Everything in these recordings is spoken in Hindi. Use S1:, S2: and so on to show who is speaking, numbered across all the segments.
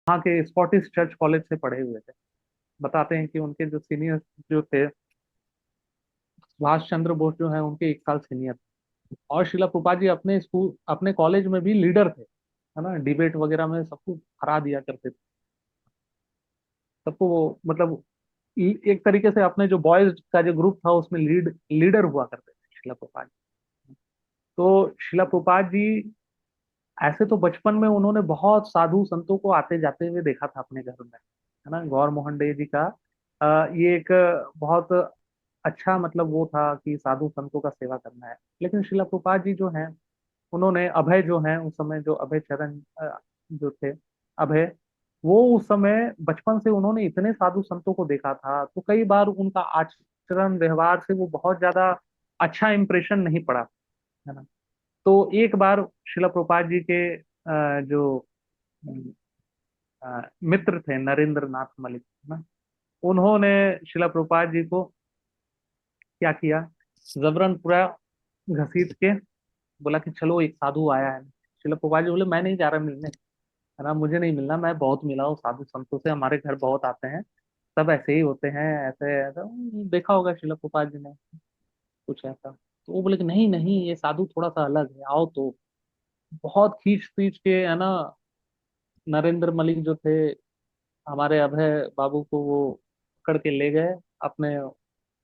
S1: वहाँ के स्कॉटिश चर्च कॉलेज से पढ़े हुए थे। बताते हैं कि उनके जो सीनियर जो थे, सुभाष चंद्र बोस जो है उनके 1 साल सीनियर थे। और शिला प्रभुपाद जी अपने स्कूल अपने कॉलेज में भी लीडर थे, है ना, डिबेट वगैरह में सबको हरा दिया करते थे। सबको वो मतलब एक तरीके से अपने जो बॉयज का जो ग्रुप था उसमें लीडर हुआ करते थे शिला प्रभुपाद जी। तो शिला प्रभुपाद जी ऐसे तो बचपन में उन्होंने बहुत साधु संतों को आते जाते हुए देखा था अपने घर में, है ना। गौर मोहन डे जी का ये एक बहुत अच्छा मतलब वो था कि साधु संतों का सेवा करना है। लेकिन शिला प्रभुपाद जी जो हैं, उन्होंने अभय जो है उस समय जो अभय चरण जो थे, अभय, वो उस समय बचपन से उन्होंने इतने साधु संतों को देखा था, तो कई बार उनका आचरण व्यवहार से वो बहुत ज्यादा अच्छा इंप्रेशन नहीं पड़ा, है ना। तो एक बार शिला प्रभुपाद जी के जो मित्र थे नरेंद्र नाथ मलिक, है ना, उन्होंने शिला प्रभुपाद जी को क्या किया, जबरन पूरा घसीट के बोला कि चलो एक साधु आया है। शिला प्रभुपाद जी बोले मैं नहीं जा रहा मिलने, है ना, मुझे नहीं मिलना, मैं बहुत मिला हूँ साधु संतों से, हमारे घर बहुत आते हैं, सब ऐसे ही होते हैं, ऐसे ऐसा देखा होगा शिला प्रभुपाद जी ने कुछ ऐसा। तो वो बोले कि नहीं नहीं, ये साधु थोड़ा सा अलग है, आओ तो। बहुत खींच खींच के, है ना, नरेंद्र मलिक जो थे हमारे अभय बाबू को वो पकड़ के ले गए अपने,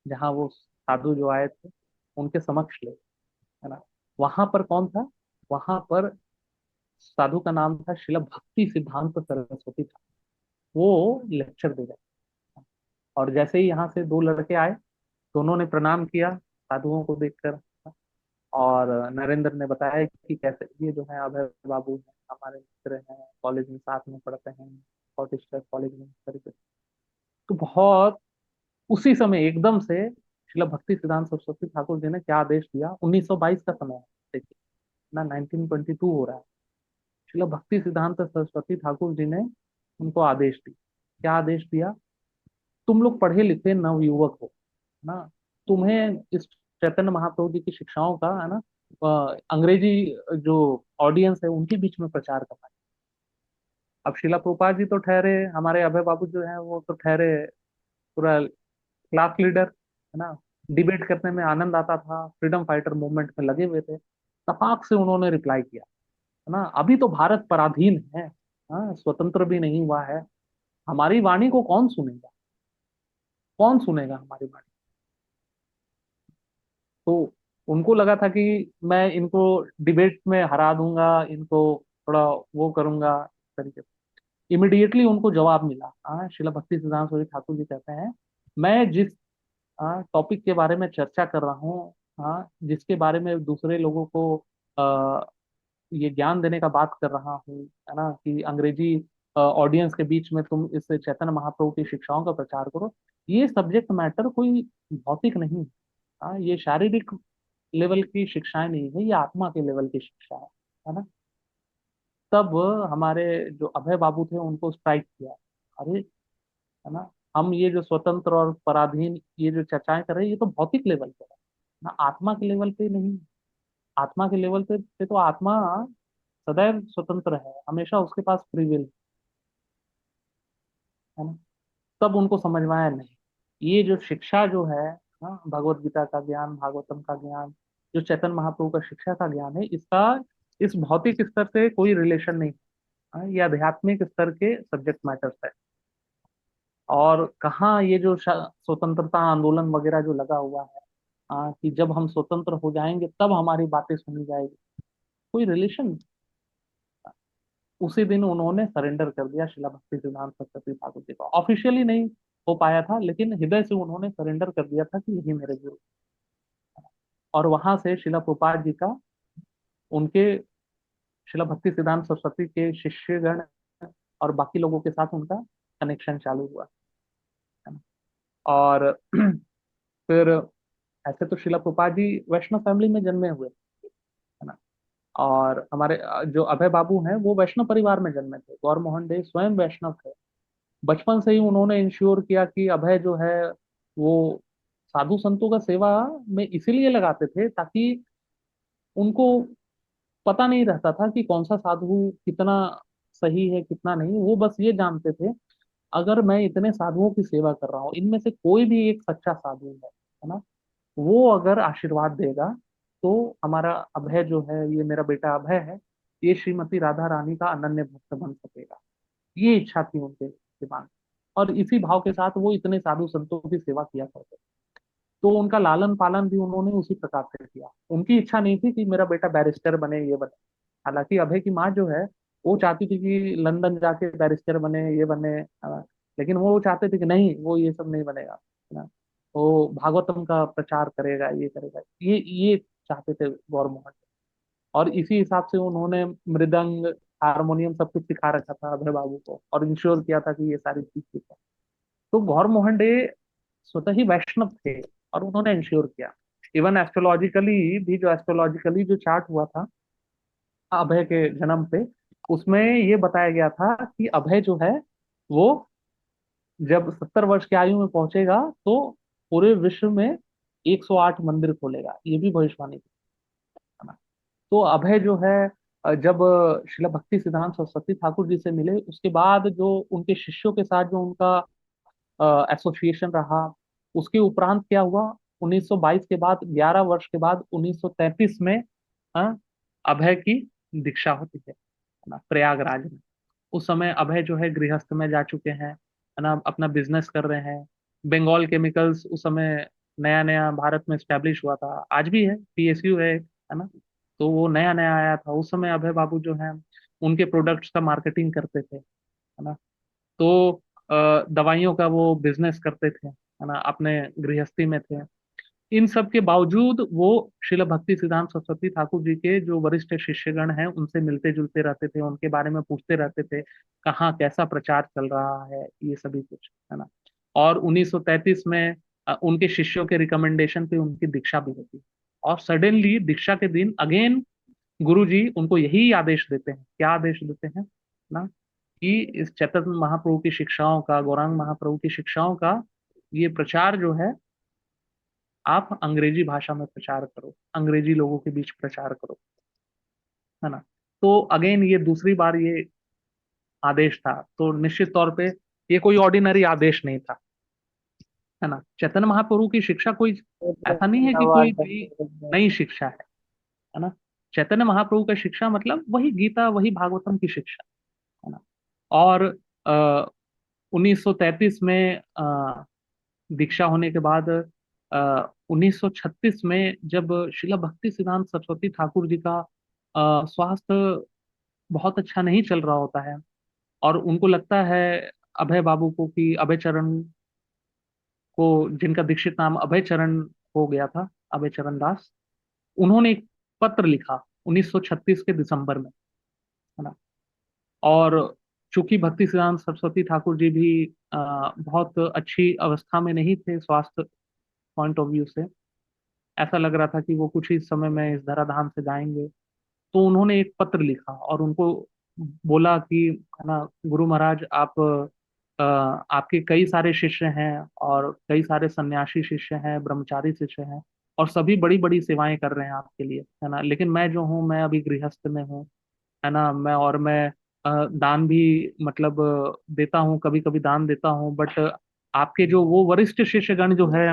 S1: जहाँ वो साधु जो आए थे उनके समक्ष ले, है ना। वहां पर कौन था, वहां पर साधु का नाम था शिला भक्ति सिद्धांत सरस्वती था। वो लेक्चर दे रहे। और जैसे ही यहाँ से 2 लड़के आए, दोनों ने प्रणाम किया साधुओं को देखकर। और नरेंद्र ने बताया कि कैसे ये जो है अभय बाबू हैं, हमारे मित्र हैं, कॉलेज में साथ में पढ़ते हैं, स्कॉटिश चर्च कॉलेज में, इस तरीके से। तो बहुत उसी समय एकदम से शिला भक्ति सिद्धांत सरस्वती ठाकुर जी ने क्या आदेश दिया, 1922 का समय है, देखिए ना, 1922 हो रहा है। शिला भक्ति सिद्धांत सरस्वती ठाकुर जी ने उनको आदेश दिया। क्या आदेश दिया, तुम लोग पढ़े लिखे नवयुवक हो ना, तुम्हें इस चैतन्य महाप्रभु जी की शिक्षाओं का, है ना, अंग्रेजी जो ऑडियंस है उनके बीच में प्रचार करना है। अब शिला प्रभुपाद जी तो ठहरे, हमारे अभय बाबू जो है वो तो ठहरे पूरा क्लास लीडर, है ना, डिबेट करने में आनंद आता था, फ्रीडम फाइटर मूवमेंट में लगे हुए थे। तपाक से उन्होंने रिप्लाई किया, है ना, अभी तो भारत पराधीन है, हाँ, स्वतंत्र भी नहीं हुआ है, हमारी वाणी को कौन सुनेगा, कौन सुनेगा हमारी वाणी। तो उनको लगा था कि मैं इनको डिबेट में हरा दूंगा, इनको थोड़ा वो करूंगा इस तरीके से। इमिडिएटली उनको जवाब मिला। हाँ, शिला भक्ति सिद्धांत सूरी ठाकुर जी कहते हैं, मैं जिस टॉपिक के बारे में चर्चा कर रहा हूँ, हाँ, जिसके बारे में दूसरे लोगों को आ, ये ज्ञान देने का बात कर रहा हूँ, है ना, कि अंग्रेजी ऑडियंस के बीच में तुम इस चैतन्य महाप्रभु की शिक्षाओं का प्रचार करो, ये सब्जेक्ट मैटर कोई भौतिक नहीं है। हाँ, ये शारीरिक लेवल की शिक्षाएं नहीं है, ये आत्मा के लेवल की शिक्षा है ना। तब हमारे जो अभय बाबू थे उनको स्ट्राइक किया, अरे, है ना, हम ये जो स्वतंत्र और पराधीन ये जो चर्चाएं कर रहे हैं ये तो भौतिक लेवल पे है ना, आत्मा के लेवल पे नहीं। आत्मा के लेवल पे तो आत्मा सदैव स्वतंत्र है, हमेशा उसके पास फ्री विल, है ना। तब उनको समझ में आया, नहीं, ये जो शिक्षा जो है, हाँ, भगवत गीता का ज्ञान, भागवतम का ज्ञान, जो चैतन्य महाप्रभु का शिक्षा का ज्ञान है, इसका इस भौतिक स्तर से कोई रिलेशन नहीं। हाँ, ये आध्यात्मिक स्तर के सब्जेक्ट मैटर्स है। और कहाँ ये जो स्वतंत्रता आंदोलन वगैरह जो लगा हुआ है, हाँ, कि जब हम स्वतंत्र हो जाएंगे तब हमारी बातें सुनी जाएगी, कोई रिलेशन। उसी दिन उन्होंने सरेंडर कर दिया शिला भक्ति सिद्धांत सरस्वती ठाकुर जी को। ऑफिशियली नहीं हो पाया था, लेकिन हृदय से उन्होंने सरेंडर कर दिया था कि यही मेरे गुरु। और वहां से शिला प्रभुपाद जी का उनके शिला भक्ति सिद्धांत सरस्वती के शिष्यगण और बाकी लोगों के साथ उनका कनेक्शन चालू हुआ, है ना। और फिर ऐसे तो शिला प्रभुपाद जी वैष्णव फैमिली में जन्मे हुए, है ना। और हमारे जो अभय बाबू हैं वो वैष्णव परिवार में जन्मे थे, गौर मोहन डे स्वयं वैष्णव थे। बचपन से ही उन्होंने इंश्योर किया कि अभय जो है वो साधु संतों का सेवा में इसीलिए लगाते थे ताकि उनको पता नहीं रहता था कि कौन सा साधु कितना सही है कितना नहीं, वो बस ये जानते थे अगर मैं इतने साधुओं की सेवा कर रहा हूँ, इनमें से कोई भी एक सच्चा साधु है ना, वो अगर आशीर्वाद देगा तो हमारा अभय जो है, ये मेरा बेटा अभय है, ये श्रीमती राधा रानी का अनन्य भक्त बन सकेगा। ये इच्छा थी उनके दिमाग में। और इसी भाव के साथ वो इतने साधु संतों की सेवा किया करते। तो उनका लालन पालन भी उन्होंने उसी प्रकार से किया। उनकी इच्छा नहीं थी कि मेरा बेटा बैरिस्टर बने, ये बने। हालांकि अभय की माँ जो है, वो चाहती थी कि लंदन जाके बैरिस्टर बने, ये बने, लेकिन वो चाहते थे कि नहीं, वो ये सब नहीं बनेगा, है ना। वो भागवतम का प्रचार करेगा, ये करेगा, ये चाहते थे गौर मोहन। और इसी हिसाब से उन्होंने मृदंग, हारमोनियम सब कुछ सिखा रखा था अभय बाबू को, और इंश्योर किया था कि ये सारी चीज ठीक है। तो गौर मोहन डे स्वतः ही वैष्णव थे, और उन्होंने इंश्योर किया। इवन एस्ट्रोलॉजिकली भी, जो एस्ट्रोलॉजिकली जो चार्ट हुआ था अभय के जन्म पे, उसमें ये बताया गया था कि अभय जो है वो जब 70 वर्ष की आयु में पहुंचेगा तो पूरे विश्व में 108 मंदिर खोलेगा। ये भी भविष्यवाणी थी, है ना। तो अभय जो है, जब शिला भक्ति सिद्धांत सरस्वती ठाकुर जी से मिले, उसके बाद जो उनके शिष्यों के साथ जो उनका एसोसिएशन रहा, उसके उपरांत क्या हुआ, 1922 के बाद, 11 वर्ष के बाद 1933 में अ, अभय की दीक्षा होती है ना, प्रयागराज में। उस समय अभय जो है गृहस्थ में जा चुके हैं, है ना, अपना बिजनेस कर रहे हैं। बंगाल केमिकल्स उस समय नया नया भारत में स्टैब्लिश हुआ था, आज भी है, पीएसयू है ना। तो वो नया नया आया था उस समय। अभय बाबू जो है उनके प्रोडक्ट्स का मार्केटिंग करते थे, है ना। तो दवाइयों का वो बिजनेस करते थे, है ना, अपने गृहस्थी में थे। इन सब के बावजूद वो शिल भक्ति सिद्धांत सरस्वती ठाकुर जी के जो वरिष्ठ शिष्यगण हैं उनसे मिलते जुलते रहते थे, उनके बारे में पूछते रहते थे, कहाँ कैसा प्रचार चल रहा है, ये सभी कुछ, है ना। और 1933 में उनके शिष्यों के रिकमेंडेशन पे उनकी दीक्षा भी होती। और सडनली दीक्षा के दिन अगेन गुरु जी उनको यही आदेश देते हैं, क्या आदेश देते हैं ना, कि इस चैतन्य महाप्रभु की शिक्षाओं का, गौरांग महाप्रभु की शिक्षाओं का ये प्रचार जो है, आप अंग्रेजी भाषा में प्रचार करो, अंग्रेजी लोगों के बीच प्रचार करो, है ना। तो अगेन ये दूसरी बार ये आदेश था, तो निश्चित तौर पे ये कोई ऑर्डिनरी आदेश नहीं था, है ना। चैतन्य महाप्रभु की शिक्षा कोई ऐसा नहीं है कि कोई नई नई शिक्षा है ना। चैतन्य महाप्रभु का शिक्षा मतलब वही गीता, वही भागवतम की शिक्षा, है ना। और 1933 में दीक्षा होने के बाद 1936 में जब शिला भक्ति सिद्धांत सरस्वती ठाकुर जी का स्वास्थ्य बहुत अच्छा नहीं चल रहा होता है, और उनको लगता है अभय बाबू को कि अभय चरण को, जिनका दीक्षित नाम अभय चरण हो गया था, अभय चरण दास, उन्होंने एक पत्र लिखा 1936 के दिसंबर में, है ना। और चूंकि भक्ति सिद्धांत सरस्वती ठाकुर जी भी बहुत अच्छी अवस्था में नहीं थे स्वास्थ्य पॉइंट ऑफ व्यू से, ऐसा लग रहा था कि वो कुछ ही समय में इस धराधाम से जाएंगे। तो उन्होंने एक पत्र लिखा और उनको बोला कि, है ना, गुरु महाराज आप, आपके कई सारे शिष्य हैं, और कई सारे सन्यासी शिष्य हैं, ब्रह्मचारी शिष्य हैं, और सभी बड़ी बड़ी सेवाएं कर रहे हैं आपके लिए, है ना। लेकिन मैं जो हूँ, मैं अभी गृहस्थ में हूँ, है ना। मैं दान भी मतलब देता हूँ, कभी कभी दान देता हूँ, बट आपके जो वो वरिष्ठ शिष्यगण जो है,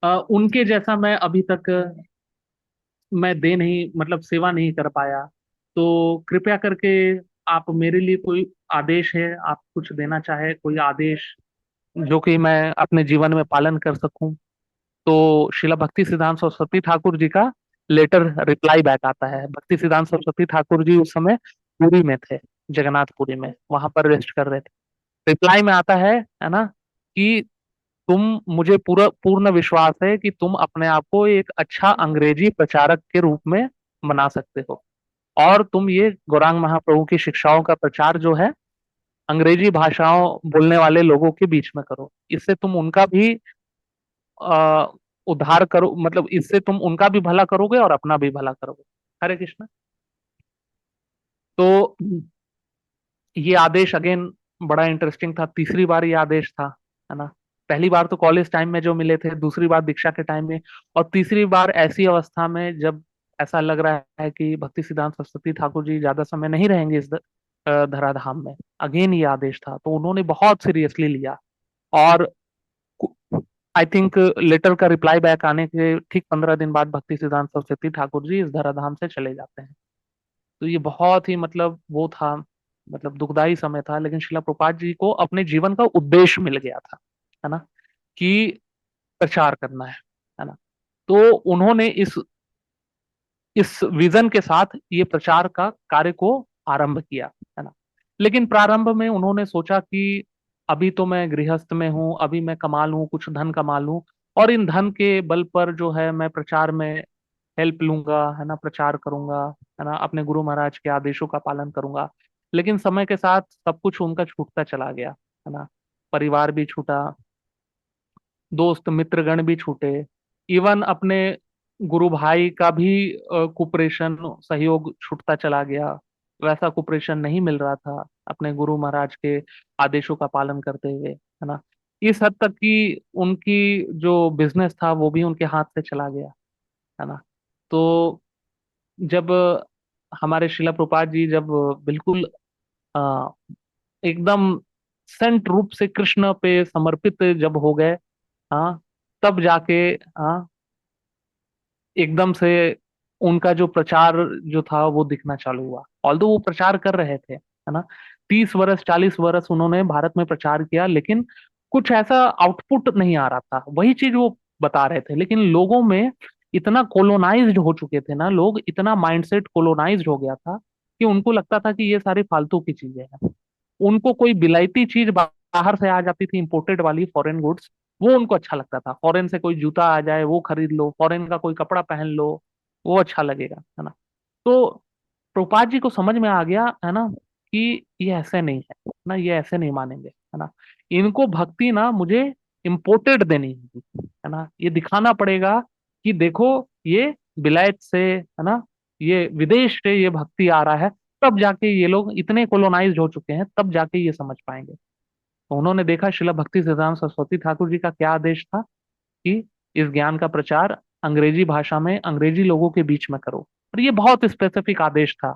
S1: उनके जैसा मैं अभी तक मैं दे नहीं, मतलब सेवा नहीं कर पाया। तो कृपया करके आप मेरे लिए कोई आदेश है, आप कुछ देना चाहे, कोई आदेश जो कि मैं अपने जीवन में पालन कर सकूं। तो शिला भक्ति सिद्धांत सरस्वती ठाकुर जी का लेटर रिप्लाई बैक आता है। भक्ति सिद्धांत सरस्वती ठाकुर जी उस समय पुरी में थे, जगन्नाथपुरी में, वहां पर रेस्ट कर रहे थे। रिप्लाई में आता है ना, कि तुम, मुझे पूरा पूर्ण विश्वास है कि तुम अपने आप को एक अच्छा अंग्रेजी प्रचारक के रूप में बना सकते हो, और तुम ये गौरांग महाप्रभु की शिक्षाओं का प्रचार जो है अंग्रेजी भाषाओं बोलने वाले लोगों के बीच में करो। इससे तुम उनका भी आ, उद्धार करो, मतलब इससे तुम उनका भी भला करोगे और अपना भी भला करोगे। हरे कृष्ण। तो ये आदेश अगेन बड़ा इंटरेस्टिंग था। तीसरी बार ये आदेश था, है ना। पहली बार तो कॉलेज टाइम में जो मिले थे, दूसरी बार दीक्षा के टाइम में, और तीसरी बार ऐसी अवस्था में जब ऐसा लग रहा है कि भक्ति सिद्धांत सरस्वती ठाकुर जी ज्यादा समय नहीं रहेंगे इस धराधाम में। अगेन ये आदेश था, तो उन्होंने बहुत सीरियसली लिया। और आई थिंक लेटर का रिप्लाई बैक आने के ठीक 15 दिन बाद भक्ति सिद्धांत सरस्वती ठाकुर जी इस धराधाम से चले जाते हैं। तो ये बहुत ही मतलब वो था, मतलब दुखदाई समय था, लेकिन शिला प्रभुपाद जी को अपने जीवन का उद्देश्य मिल गया था, है ना, कि प्रचार करना है ना। तो उन्होंने इस विजन के साथ ये प्रचार का कार्य को आरंभ किया, है ना। लेकिन प्रारंभ में उन्होंने सोचा कि अभी तो मैं गृहस्थ में हूं, अभी मैं कमा लूं, कुछ धन कमा लूं, और इन धन के बल पर जो है मैं प्रचार में हेल्प लूंगा, है ना, प्रचार करूंगा, है ना, अपने गुरु महाराज के आदेशों का पालन करूंगा। लेकिन समय के साथ सब कुछ उनका छूटता चला गया, है ना। परिवार भी छूटा, दोस्त मित्रगण भी छूटे, इवन अपने गुरु भाई का भी कुपरेशन सहयोग छूटता चला गया। वैसा कुपरेशन नहीं मिल रहा था अपने गुरु महाराज के आदेशों का पालन करते हुए, है ना। इस हद तक कि उनकी जो बिजनेस था वो भी उनके हाथ से चला गया, है ना। तो जब हमारे शिला प्रभुपाद जी जब बिल्कुल अ, एकदम संत रूप से कृष्ण पे समर्पित जब हो गए, हाँ, तब जाके, हाँ, एकदम से उनका जो प्रचार जो था वो दिखना चालू हुआ। ऑल्दो वो प्रचार कर रहे थे, है ना, 30 वर्ष 40 वर्ष उन्होंने भारत में प्रचार किया, लेकिन कुछ ऐसा आउटपुट नहीं आ रहा था। वही चीज वो बता रहे थे, लेकिन लोगों में इतना कोलोनाइज्ड हो चुके थे ना लोग, इतना माइंडसेट कोलोनाइज्ड हो गया था कि उनको लगता था कि ये सारी फालतू की चीजें हैं। उनको कोई बिलायती चीज बाहर से आ जाती थी, इंपोर्टेड वाली फॉरेन गुड्स, वो उनको अच्छा लगता था। फॉरेन से कोई जूता आ जाए वो खरीद लो, फॉरेन का कोई कपड़ा पहन लो, वो अच्छा लगेगा, है ना। तो प्रभुपाद जी को समझ में आ गया, है ना, कि ये ऐसे नहीं है ना, ये ऐसे नहीं मानेंगे, है ना। इनको भक्ति ना मुझे इम्पोर्टेड देनी है ना, ये दिखाना पड़ेगा कि देखो ये विलायत से, है ना, ये विदेश से ये भक्ति आ रहा है। तब जाके ये लोग इतने कोलोनाइज्ड हो चुके हैं, तब जाके ये समझ पाएंगे। तो उन्होंने देखा शिला भक्ति सिद्धांत सरस्वती ठाकुर जी का क्या आदेश था कि इस ज्ञान का प्रचार अंग्रेजी भाषा में अंग्रेजी लोगों के बीच में करो। और ये बहुत स्पेसिफिक आदेश था,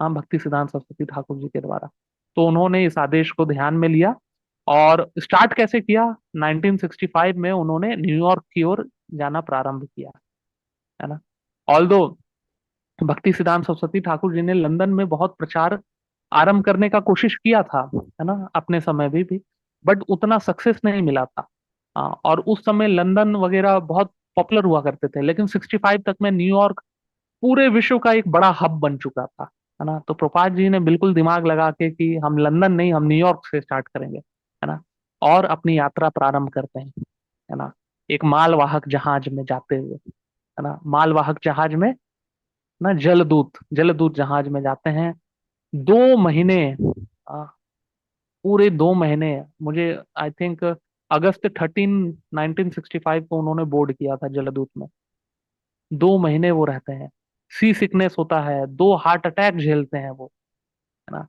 S1: हाँ, भक्ति सिद्धांत सरस्वती ठाकुर जी के द्वारा। तो उन्होंने इस आदेश को ध्यान में लिया और स्टार्ट कैसे किया, 1965 में उन्होंने न्यूयॉर्क की ओर जाना प्रारंभ किया, है ना। ऑल्दो भक्ति सिद्धांत सरस्वती ठाकुर जी ने लंदन में बहुत प्रचार आरंभ करने का कोशिश किया था, है ना, अपने समय भी, बट उतना सक्सेस नहीं मिला था। और उस समय लंदन वगैरह बहुत पॉपुलर हुआ करते थे, लेकिन 65 तक में न्यूयॉर्क पूरे विश्व का एक बड़ा हब बन चुका था, है ना। तो प्रभुपाद जी ने बिल्कुल दिमाग लगा के कि हम लंदन नहीं, हम न्यूयॉर्क से स्टार्ट करेंगे, है ना, और अपनी यात्रा प्रारंभ करते हैं, है ना, एक मालवाहक जहाज में जाते हुए, है ना, मालवाहक जहाज में ना, जलदूत जलदूत जहाज में जाते हैं। 2 महीने, आ, पूरे 2 महीने, मुझे आई थिंक अगस्त 13 1965 को उन्होंने बोर्ड किया था जलदूत में। 2 महीने वो रहते हैं, सी सिकनेस होता है, 2 हार्ट अटैक झेलते हैं वो, है ना।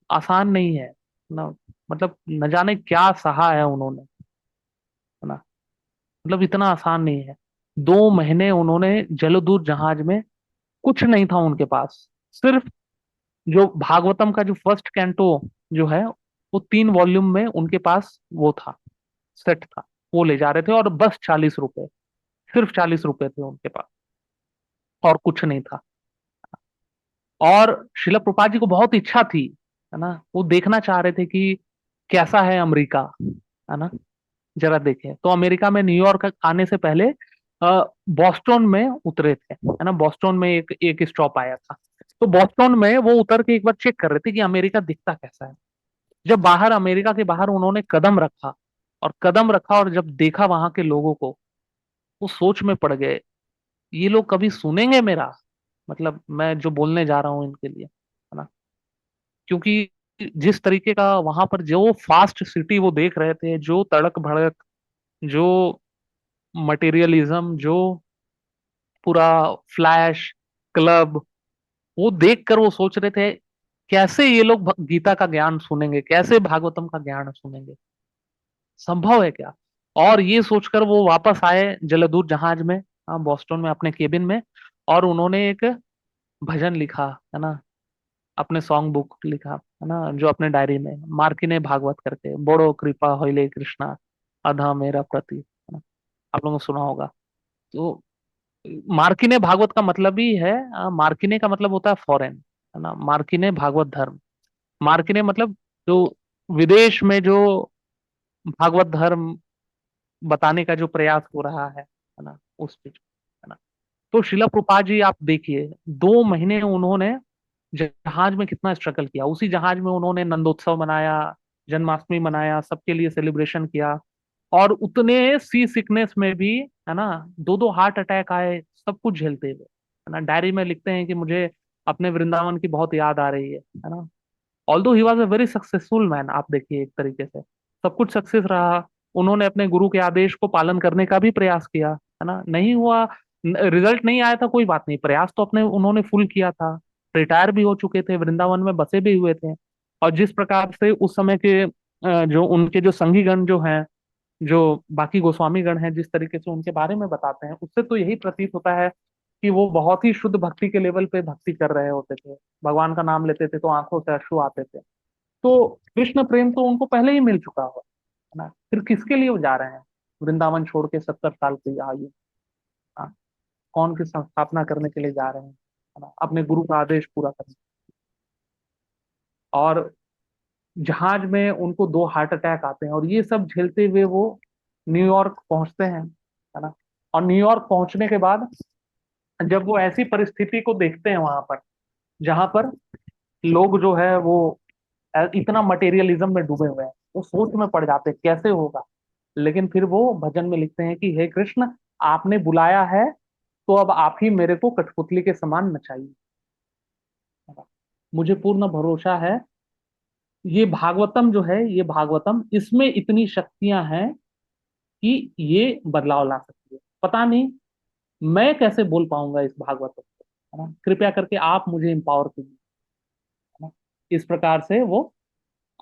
S1: आसान नहीं है ना, मतलब न जाने क्या सहा है उन्होंने, है ना, मतलब इतना आसान नहीं है। 2 महीने उन्होंने जलदूत जहाज में, कुछ नहीं था उनके पास, सिर्फ जो भागवतम का जो फर्स्ट कैंटो जो है, वो 3 वॉल्यूम में उनके पास वो था, सेट था, वो ले जा रहे थे, और बस 40 रुपए, सिर्फ 40 रुपए थे उनके पास, और कुछ नहीं था। और शिला प्रभुपाद जी को बहुत इच्छा थी, है ना, वो देखना चाह रहे थे कि कैसा है अमेरिका, है ना, जरा देखे। तो अमेरिका में न्यूयॉर्क आने से पहले बॉस्टन में उतरे थे, है ना, बॉस्टन में एक एक स्टॉप आया था। तो बॉस्टन में वो उतर के एक बार चेक कर रहे थे कि अमेरिका दिखता कैसा है। जब बाहर, अमेरिका के बाहर उन्होंने कदम रखा, और कदम रखा और जब देखा वहां के लोगों को, वो सोच में पड़ गए, ये लोग कभी सुनेंगे मेरा, मतलब मैं जो बोलने जा रहा हूँ इनके लिए, है ना। क्योंकि जिस तरीके का वहां पर जो फास्ट सिटी वो देख रहे थे, जो तड़क भड़क, जो मटेरियलिज्म, जो पूरा फ्लैश क्लब, वो देखकर वो सोच रहे थे कैसे ये लोग गीता का ज्ञान सुनेंगे, कैसे भागवतम का ज्ञान सुनेंगे, संभव है क्या। और ये सोचकर वो वापस आए जलदूत जहाज में, बॉस्टन में अपने केबिन में, और उन्होंने एक भजन लिखा, है ना, अपने सॉन्ग बुक लिखा है ना, जो अपने डायरी में मार्किने भागवत करके, बड़ो कृपा होइले कृष्णा अधा मेरा प्रति, है ना, आप लोगों ने सुना होगा। तो मार्किने भागवत का मतलब ही है, मार्किने का मतलब होता है फॉरेन, है ना, मार्किने भागवत धर्म। मार्किने मतलब जो विदेश में जो भागवत धर्म बताने का जो प्रयास हो रहा है ना, उस पे, है ना। तो शिला प्रभुपाद जी आप देखिए, 2 महीने उन्होंने जहाज में कितना स्ट्रगल किया, उसी जहाज में उन्होंने नंदोत्सव मनाया, जन्माष्टमी मनाया, सबके लिए सेलिब्रेशन किया। और उतने सी सिकनेस में भी, है ना, 2 2 हार्ट अटैक आए, सब कुछ झेलते हुए, है ना, डायरी में लिखते हैं कि मुझे अपने वृंदावन की बहुत याद आ रही है ना। Although he was a very successful man, आप देखिए एक तरीके से सब कुछ सक्सेस रहा। उन्होंने अपने गुरु के आदेश को पालन करने का भी प्रयास किया, है ना, नहीं हुआ, रिजल्ट नहीं आया था, कोई बात नहीं, प्रयास तो अपने उन्होंने फुल किया था। रिटायर भी हो चुके थे, वृंदावन में बसे भी हुए थे। और जिस प्रकार से उस समय के जो उनके जो संगीगण जो हैं, जो बाकी गोस्वामी गण हैं, जिस तरीके से उनके बारे में बताते हैं, उससे तो यही प्रतीत होता है कि वो बहुत ही शुद्ध भक्ति के लेवल पे भक्ति कर रहे होते थे। भगवान का नाम लेते थे तो आंखों से अश्रु आते थे। तो कृष्ण प्रेम तो उनको पहले ही मिल चुका हुआ है ना, फिर किसके लिए वो जा रहे हैं वृंदावन छोड़ के, 70 साल की आयु, हाँ, कौन की संस्थापना करने के लिए जा रहे हैं, है ना, अपने गुरु का आदेश पूरा करने। और जहाज में उनको 2 हार्ट अटैक आते हैं, और ये सब झेलते हुए वो न्यूयॉर्क पहुंचते हैं, है ना। और न्यूयॉर्क पहुंचने के बाद जब वो ऐसी परिस्थिति को देखते हैं वहां पर, जहां पर लोग जो है वो इतना मटेरियलिज्म में डूबे हुए हैं, वो सोच में पड़ जाते हैं कैसे होगा। लेकिन फिर वो भजन में लिखते हैं कि हे कृष्ण, आपने बुलाया है तो अब आप ही मेरे को कठपुतली के समान नचाइए, है ना? मुझे पूर्ण भरोसा है, ये भागवतम जो है, ये भागवतम, इसमें इतनी शक्तियां हैं कि ये बदलाव ला सकती है। पता नहीं मैं कैसे बोल पाऊंगा इस भागवतम को, है ना, कृपया करके आप मुझे एम्पावर कीजिए, है ना। इस प्रकार से वो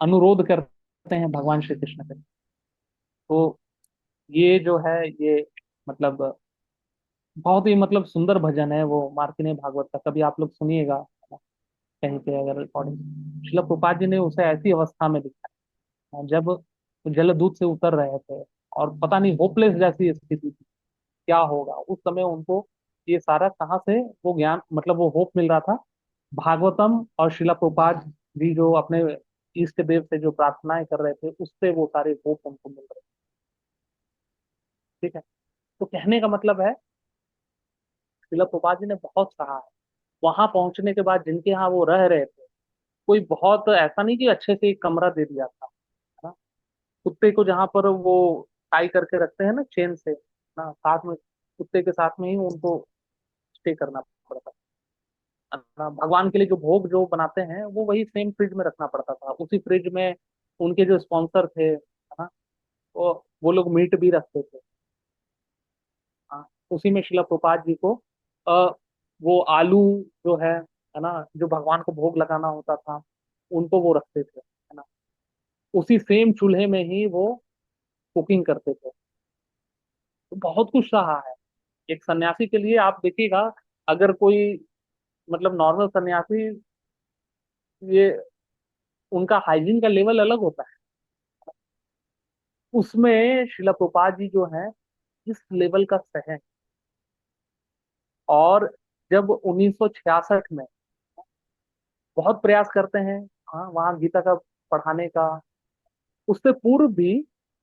S1: अनुरोध करते हैं भगवान श्री कृष्ण से। तो ये जो है, ये मतलब बहुत ही मतलब सुंदर भजन है वो मार्कंडेय भागवत का, कभी आप लोग सुनिएगा, है ना, कहीं पे अगर रिकॉर्डिंग। श्रील प्रभुपाद जी ने उसे ऐसी अवस्था में लिखा है जब वो जलदूत से उतर रहे थे, और पता नहीं होपलेस जैसी स्थिति थी, क्या होगा उस समय उनको, ये सारा कहाँ से वो ज्ञान, मतलब वो होप मिल रहा था। भागवतम और शिला प्रभुपाद भी जो अपने इष्ट देव से जो प्रार्थनाएं कर रहे थे, उससे वो सारे होप उनको मिल रहे थे। ठीक है। तो कहने का मतलब है, शिला प्रभुपाद जी ने बहुत सहा है। वहां पहुंचने के बाद जिनके यहाँ वो रह रहे थे, कोई बहुत ऐसा नहीं कि अच्छे से एक कमरा दे दिया था, है ना। कुत्ते को जहां पर वो टाई करके रखते हैं ना चेन से, ना साथ में, कुत्ते के साथ में ही उनको स्टे करना पड़ता है ना। भगवान के लिए जो भोग जो बनाते हैं, वो वही सेम फ्रिज में रखना पड़ता था, उसी फ्रिज में उनके जो स्पॉन्सर थे, है ना, वो लोग मीट भी रखते थे। हाँ, उसी में शिला प्रभुपाद जी को आ, वो आलू जो है ना, जो भगवान को भोग लगाना होता था, उनको वो रखते थे, है ना। उसी सेम चूल्हे में ही वो कुकिंग करते थे। तो बहुत कुछ रहा है एक सन्यासी के लिए, आप देखिएगा। अगर कोई मतलब नॉर्मल सन्यासी, ये उनका हाइजीन का लेवल अलग होता है, उसमें शिला प्रभुपाद जी जो है इस लेवल का सह। और जब 1966 में बहुत प्रयास करते हैं, हाँ, वहाँ गीता का पढ़ाने का, उससे पूर्व भी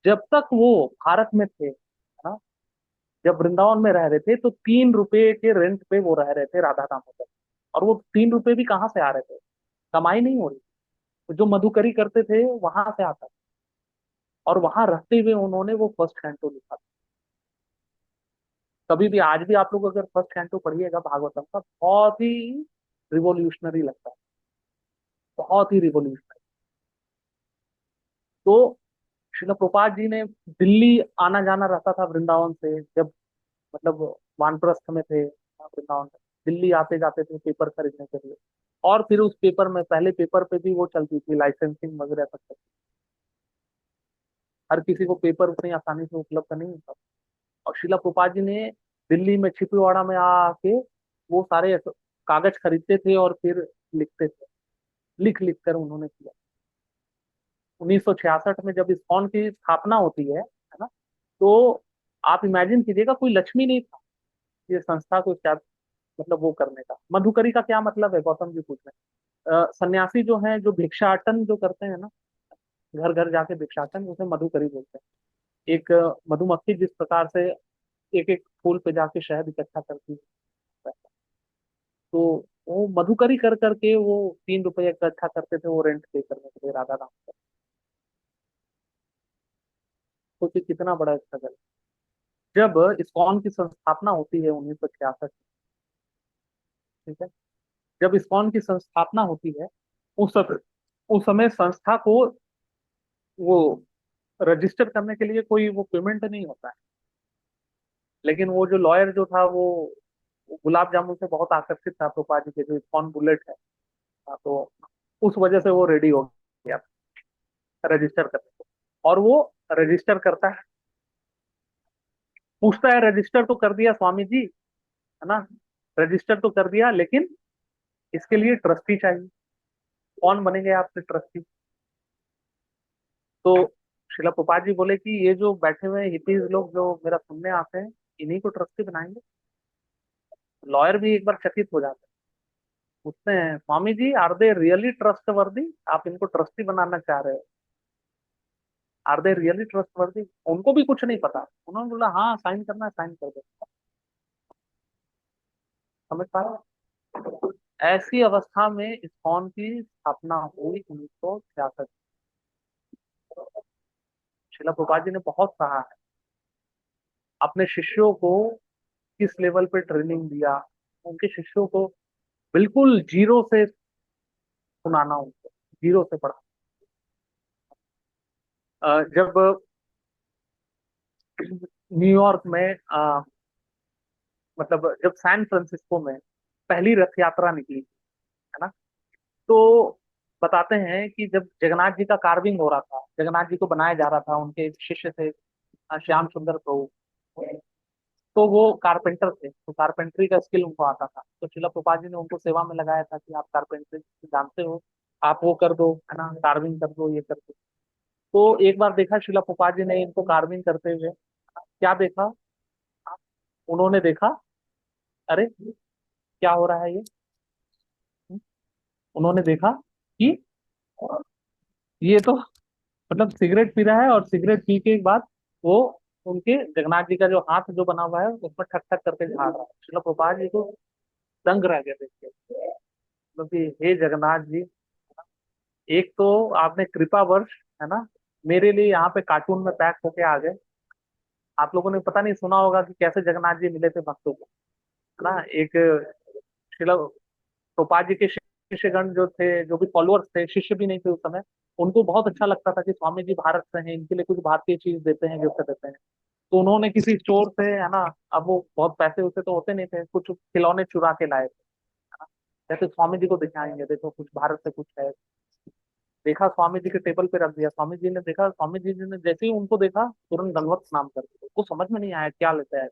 S1: जब तक वो भारत में थे, हाँ, जब वृंदावन में रह रहे थे, तो 3 रुपए के रेंट पे वो रह रहे थे राधा दामोदर। और वो 3 रुपए भी कहाँ से आ रहे थे, कमाई नहीं हो रही थी, जो मधुकरी करते थे वहां से आता था। और वहां रहते हुए उन्होंने वो फर्स्ट कैंटो लिखा था। कभी भी आज भी आप लोग अगर फर्स्ट कैंटो पढ़िएगा भागवतम का, बहुत ही रिवोल्यूशनरी लगता है, बहुत ही रिवोल्यूशनरी। तो श्रील प्रभुपाद जी ने दिल्ली आना जाना रहता था वृंदावन से, जब मतलब वानप्रस्थ में थे वृंदावन में, दिल्ली आते जाते थे पेपर खरीदने के लिए। और फिर उस पेपर में, पहले पेपर पे भी वो चलती थी लाइसेंसिंग वगैरह सब चलती। हर किसी को पेपर उतनी आसानी से उपलब्ध नहीं होता। और शिला प्रभुपाद जी ने दिल्ली में छिपीवाड़ा में आके वो सारे कागज खरीदते थे और फिर लिखते थे। लिख लिख कर उन्होंने किया। 1966 में जब इस्कॉन की स्थापना होती है ना, तो आप इमेजिन कीजिएगा, कोई लक्ष्मी नहीं था ये संस्था को क्या मतलब वो करने का। मधुकरी का क्या मतलब है, गौतम जी पूछ रहे हैं। सन्यासी जो हैं, जो भिक्षाटन जो करते हैं ना, घर घर जाके भिक्षाटन, उसे मधुकरी बोलते हैं। एक मधुमक्खी जिस प्रकार से एक एक फूल पे जाके शहद इकट्ठा करती है, तो वो मधुकरी कर करके वो 3 रुपए इकट्ठा करते थे, वो रेंट पे करने के लिए राधा राम का। सोचिए कितना बड़ा स्ट्रगल। जब इस्कॉन की संस्थापना होती है 1966, ठीक है, जब इस्कॉन की संस्थापना होती है, उस समय संस्था को वो रजिस्टर करने के लिए कोई वो पेमेंट नहीं होता है। लेकिन वो जो लॉयर जो था, वो गुलाब जामुन से बहुत आकर्षित था प्रभुपाद जी के, जो इस्कॉन बुलेट है। तो उस वजह से वो रेडी हो गया रजिस्टर करने को। और वो रजिस्टर करता है, पूछता है रजिस्टर तो कर दिया स्वामी जी, है ना, रजिस्टर तो कर दिया, लेकिन इसके लिए ट्रस्टी चाहिए। कौन बनेंगे आपके ट्रस्टी? तो शिला प्रभुपाद जी बोले कि ये जो बैठे हुए हिपीज लोग जो मेरा सुनने आते हैं, इन्हीं को ट्रस्टी बनाएंगे। लॉयर भी एक बार चकित हो जाते हैं, पूछते हैं Swami ji, are they really trust वर्दी? आप इनको ट्रस्टी बनाना चाह रहे हो, आर दे रियली ट्रस्ट वर्दी? उनको भी कुछ नहीं पता। उन्होंने बोला हाँ, साइन करना है साइन कर दो। समझ पा रहे हो? ऐसी अवस्था में इस्कॉन की स्थापना हुई 1966। शिला प्रभुपाद जी ने बहुत कहा है, अपने शिष्यों को किस लेवल पे ट्रेनिंग दिया, उनके शिष्यों को बिल्कुल जीरो से सुनाना, उनको जीरो से पढ़ा। जब न्यूयॉर्क में मतलब जब सैन फ्रांसिस्को में पहली रथ यात्रा निकली, है ना, तो बताते हैं कि जब जगन्नाथ जी का कार्विंग हो रहा था, जगन्नाथ जी को बनाया जा रहा था, उनके एक शिष्य थे श्याम सुंदर प्रभु, तो वो कारपेंटर थे, तो कारपेंट्री का स्किल उनको आता था। तो शिला प्रभुपाद जी ने उनको सेवा में लगाया था कि आप कारपेंट्री जानते हो, आप वो कर दो, है ना, कार्विंग कर दो, ये कर दो। तो एक बार देखा शिला प्रभुपाद जी ने इनको कार्विंग करते हुए, क्या देखा, उन्होंने देखा, अरे क्या हो रहा है ये। उन्होंने देखा कि ये तो मतलब सिगरेट पी रहा है, और सिगरेट पी के बाद वो उनके जगन्नाथ जी का जो हाथ जो बना हुआ है उसमें ठक ठक करके झाड़ रहा है। श्रील प्रभुपाद जी को दंग रह गए देख के, मतलब कि हे जगन्नाथ जी, एक तो आपने कृपा वर्ष, है ना, मेरे लिए यहाँ पे कार्टून में पैक होके आ गए। आप लोगों ने पता नहीं सुना होगा कि कैसे जगन्नाथ जी मिले थे भक्तों को, है ना। एक श्रील प्रभुपाद जी के शिष्यगण जो थे, जो भी फॉलोअर्स थे, शिष्य भी नहीं थे उस समय, उनको बहुत अच्छा लगता था कि स्वामी जी भारत से हैं, इनके लिए कुछ भारतीय चीज देते हैं, गिफ्ट देते हैं। तो उन्होंने किसी स्टोर से, है ना, अब वो बहुत पैसे उसे तो होते नहीं थे, कुछ खिलौने चुरा के लाए थे, है ना, जैसे स्वामी जी को दिखाएंगे, देखो कुछ भारत से कुछ है। देखा, स्वामी जी के टेबल पे रख दिया, स्वामी जी ने देखा, स्वामी जी ने जैसे ही उनको देखा, तुरंत दंडवत प्रणाम कर दिया। उनको समझ में नहीं आया क्या लेता है।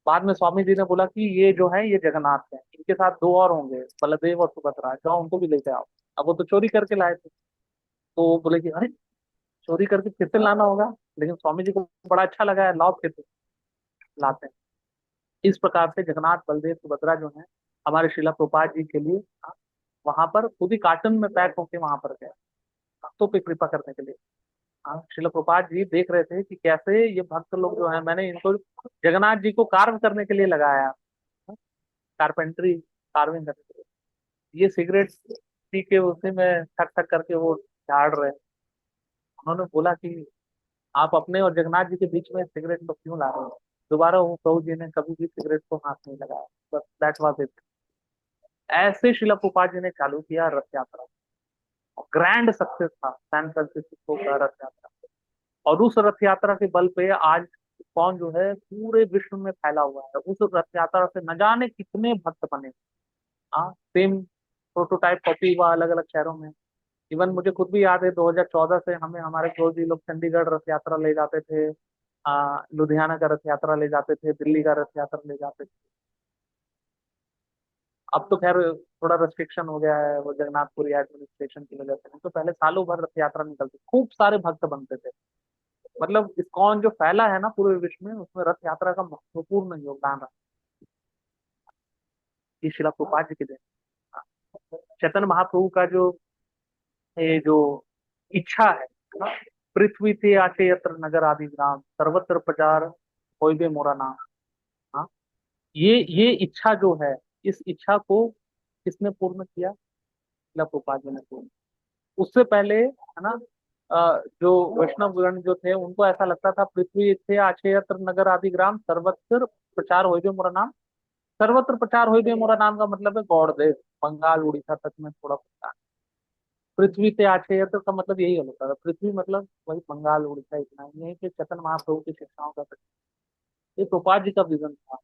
S1: बाद में स्वामी जी ने बोला कि ये जो है ये जगन्नाथ है, इनके साथ दो और होंगे, बलदेव और सुभद्रा, जाओ उनको भी लेके आओ। अब वो तो चोरी करके लाए थे, तो वो बोले कि अरे, चोरी करके फिर से लाना होगा। लेकिन स्वामी जी को बड़ा अच्छा लगा है, लाओ फिर से लाते हैं। इस प्रकार से जगन्नाथ बलदेव सुभद्रा जो है हमारे शिला प्रभुपाद जी के लिए वहां पर खुद ही कार्टन में पैक होके वहां पर गए, भक्तों पे कृपा करने के लिए। शिला प्रभुपाद जी देख रहे थे कि कैसे ये भक्त लोग जो है, मैंने इनको जगन्नाथ जी को कार्व करने के लिए लगाया, कारपेंट्री कार्विंग करने के लिए, ये सिगरेट पी के उसी में ठक ठक करके वो झाड़ रहे हैं। उन्होंने बोला कि आप अपने और जगन्नाथ जी के बीच में सिगरेट को क्यों ला रहे हो? दोबारा वो प्रभु जी ने कभी भी सिगरेट को हाथ नहीं लगाया। बस दैट वाज इट। ऐसे शिला प्रभुपाद जी ने चालू किया रथ यात्रा। ग्रैंड सक्सेस था सैन फ्रांसिस्को का रथ यात्रा। और उस रथ यात्रा के बल पे आज कौन जो है पूरे विश्व में फैला हुआ है। उस रथ यात्रा से न जाने कितने भक्त बने। हाँ, सेम प्रोटोटाइप कॉपी हुआ अलग अलग शहरों में। इवन मुझे खुद भी याद है, 2014 से हमें हमारे गुरुजी लोग चंडीगढ़ रथ यात्रा ले जाते थे, लुधियाना का रथ यात्रा ले जाते थे, दिल्ली का रथ यात्रा ले जाते थे। अब तो खैर थोड़ा रेस्ट्रिक्शन हो गया है वो जगन्नाथपुरी एडमिनिस्ट्रेशन की वजह से, नहीं तो पहले सालों भर रथ यात्रा निकलती, खूब सारे भक्त बनते थे। मतलब इस्कॉन जो फैला है ना पूरे विश्व में, उसमें रथ यात्रा का महत्वपूर्ण योगदान रहा। ये शिला प्रोपात जी के दिन चैतन्य महाप्रभु का जो ये जो इच्छा है ना, पृथ्वी थे आचे यत्र नगर आदि ग्राम सर्वत्र प्रचार होइबे मोरा नाम। हाँ, ये इच्छा जो है, इस इच्छा को किसने पूर्ण किया? शिला प्रोपात जी ने पूर्ण। उससे पहले है ना, जो वैष्णव गण जो थे उनको ऐसा लगता था पृथ्वी थे आचे यत्र नगर आदि ग्राम सर्वत्र प्रचार होइबे मोरा नाम। सर्वत्र प्रचार होइबे मोरा नाम का मतलब है गौड़ देश, बंगाल उड़ीसा तक में थोड़ा प्रचार। पृथ्वी ते आछेत्र का मतलब यही होता है, पृथ्वी मतलब वही बंगाल उड़ीसा, इतना ही। यही पे चेतन महाप्रभु की शिक्षाओं का ये प्रपात जी का विजन था,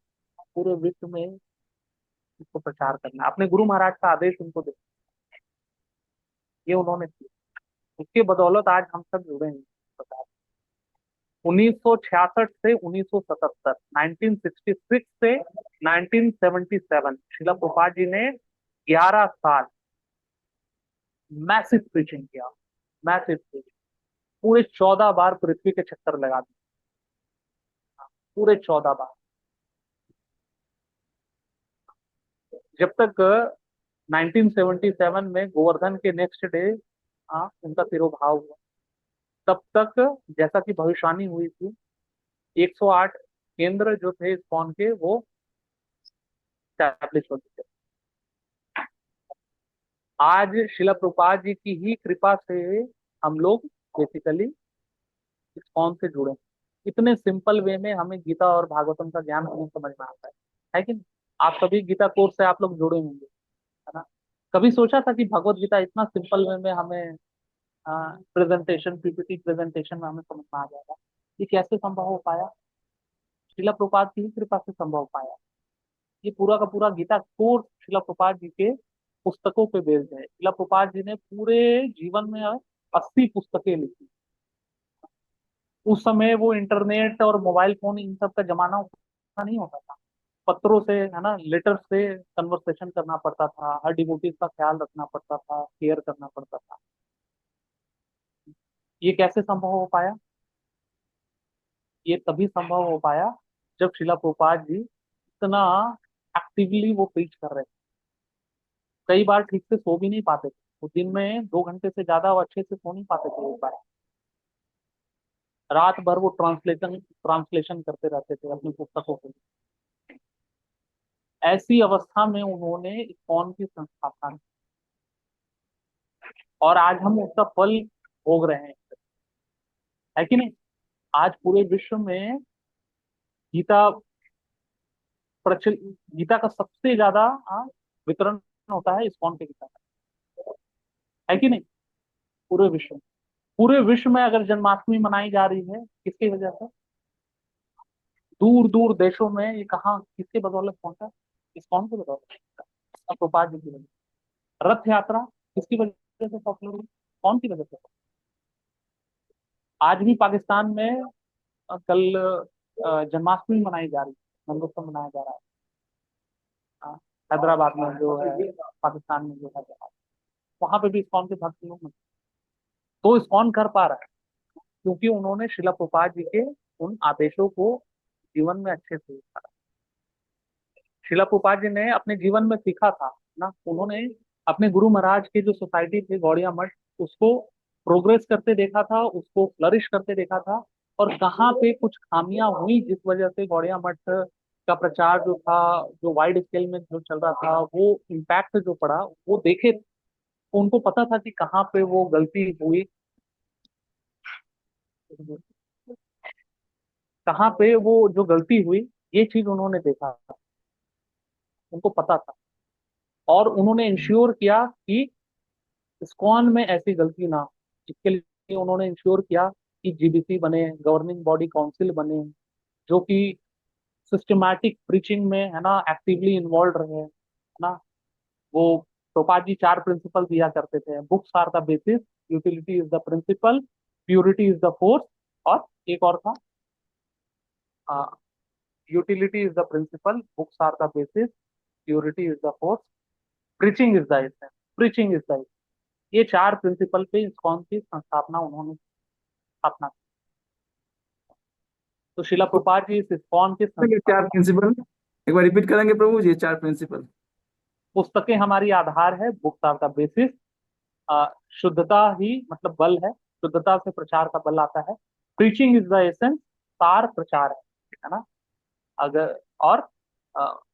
S1: पूरे विश्व में इसको प्रचार करना, अपने गुरु महाराज का आदेश उनको दे, ये उन्होंने किया। इसके बदौलत आज हम सब जुड़े हैं। 1966 से 1977, 1966 से 1977 शिला प्रपात जी ने 11 साल मैसिव प्रीचिंग किया, मैसिव प्रीचिंग। पूरे 14 बार पृथ्वी के चक्कर लगा दिए, पूरे 14 बार। जब तक 1977 में गोवर्धन के नेक्स्ट डे उनका तिरोभाव हुआ, तब तक जैसा कि भविष्यवाणी हुई थी 108 केंद्र जो थे इस्कॉन के वो स्टैब्लिश हो चुके। आज शिला प्रभुपाद जी की ही कृपा से हम लोग बेसिकली इस्कॉन से जुड़े। इतने सिंपल वे में हमें गीता और भागवतम का ज्ञान हमें समझ में आता है कि नहीं? आप कभी गीता कोर्स से आप लोग जुड़े होंगे, है ना? कभी सोचा था कि भगवत गीता इतना सिंपल वे में हमें प्रेजेंटेशन, पीपीटी प्रेजेंटेशन में हमें समझ में आ जाएगा? ये कैसे संभव हो पाया? शिला प्रभुपाद की ही कृपा से संभव हो पाया। ये पूरा का पूरा गीता कोर्स शिला प्रभुपाद जी के पुस्तकों पे बेस्ड है। शिला प्रभुपाद जी ने पूरे जीवन में 80 पुस्तकें लिखी। उस समय वो इंटरनेट और मोबाइल फोन इन सब का जमाना उतना नहीं होता था। पत्रों से, है ना, लेटर से कन्वर्सेशन करना पड़ता था, हर डिवोटीज का ख्याल रखना पड़ता था, केयर करना पड़ता था। ये कैसे संभव हो पाया? ये तभी संभव हो पाया जब शिला प्रभुपाद जी इतना एक्टिवली वो प्रीच कर रहे थे। कई बार ठीक से सो भी नहीं पाते थे वो, दिन में 2 घंटे से ज्यादा वो अच्छे से सो नहीं पाते थे एक बार। रात भर वो ट्रांसलेशन ट्रांसलेशन करते रहते थे अपनी पुस्तकों को। ऐसी अवस्था में उन्होंने इस्कॉन की संस्थापना की, और आज हम उसका फल भोग रहे हैं, है कि नहीं? आज पूरे विश्व में गीता प्रचल गीता का सबसे ज्यादा वितरण होता है इस्कॉन के गीता का, है कि नहीं? पूरे विश्व में, पूरे विश्व में अगर जन्माष्टमी मनाई जा रही है किसकी वजह से? दूर दूर देशों में ये कहाँ किसके बदौलत पहुंचा? इस्कॉन की बदौलत पहुंचा, प्रभुपाद जी की वजह। रथ यात्रा किसकी वजह से पॉपुलर हुई? कौन की वजह से? आज भी पाकिस्तान में कल जन्माष्टमी मनाई जा रही है, जन्मोत्सव मनाया जा रहा है। हैदराबाद में जो है, पाकिस्तान में जो है, वहां पे भी इस्कॉन के भक्त लोग तो इस्कॉन कर पा रहा है क्योंकि उन्होंने शिला प्रभुपाद जी के उन आदेशों को जीवन में अच्छे से उतारा। शिला प्रभुपाद जी ने अपने जीवन में सीखा था ना, उन्होंने अपने गुरु महाराज की जो सोसाइटी थी गौड़िया मठ, उसको प्रोग्रेस करते देखा था, उसको फ्लरिश करते देखा था। और कहाँ पे कुछ खामियां हुई जिस वजह से गौड़िया मठ का प्रचार जो था, जो वाइड स्केल में जो चल रहा था, वो इम्पैक्ट जो पड़ा वो देखे। उनको पता था कि कहाँ पे वो गलती हुई, कहाँ पे वो जो गलती हुई, ये चीज उन्होंने देखा था, उनको पता था। और उन्होंने इंश्योर किया कि इस्कॉन में ऐसी गलती ना हो। इसके लिए उन्होंने इंश्योर किया कि जीबीसी बने, गवर्निंग बॉडी काउंसिल बने, जो कि सिस्टमैटिक प्रीचिंग में, है ना, एक्टिवली इन्वॉल्व रहे, है ना। वो प्रभुपाद जी 4 प्रिंसिपल दिया करते थे, books are the basis, utility is the principle, purity is the force, और एक और था, utility is the principle, books are the basis, purity is the force, preaching is the essence, preaching is the essence, ये चार प्रिंसिपल पे इस्कॉन की संस्थापना उन्होंने स्थापना की। तो शिला प्रभुपाद जी इस इस्कॉन के
S2: ये चार
S1: संस्थापक।
S2: प्रिंसिपल एक बार रिपीट करेंगे प्रभु, ये चार प्रिंसिपल?
S1: पुस्तकें हमारी आधार है, बुक्स आर द बेसिस। शुद्धता ही मतलब बल है, शुद्धता से प्रचार का बल आता है। प्रीचिंग इज द एसेंस, सार प्रचार है ना। अगर और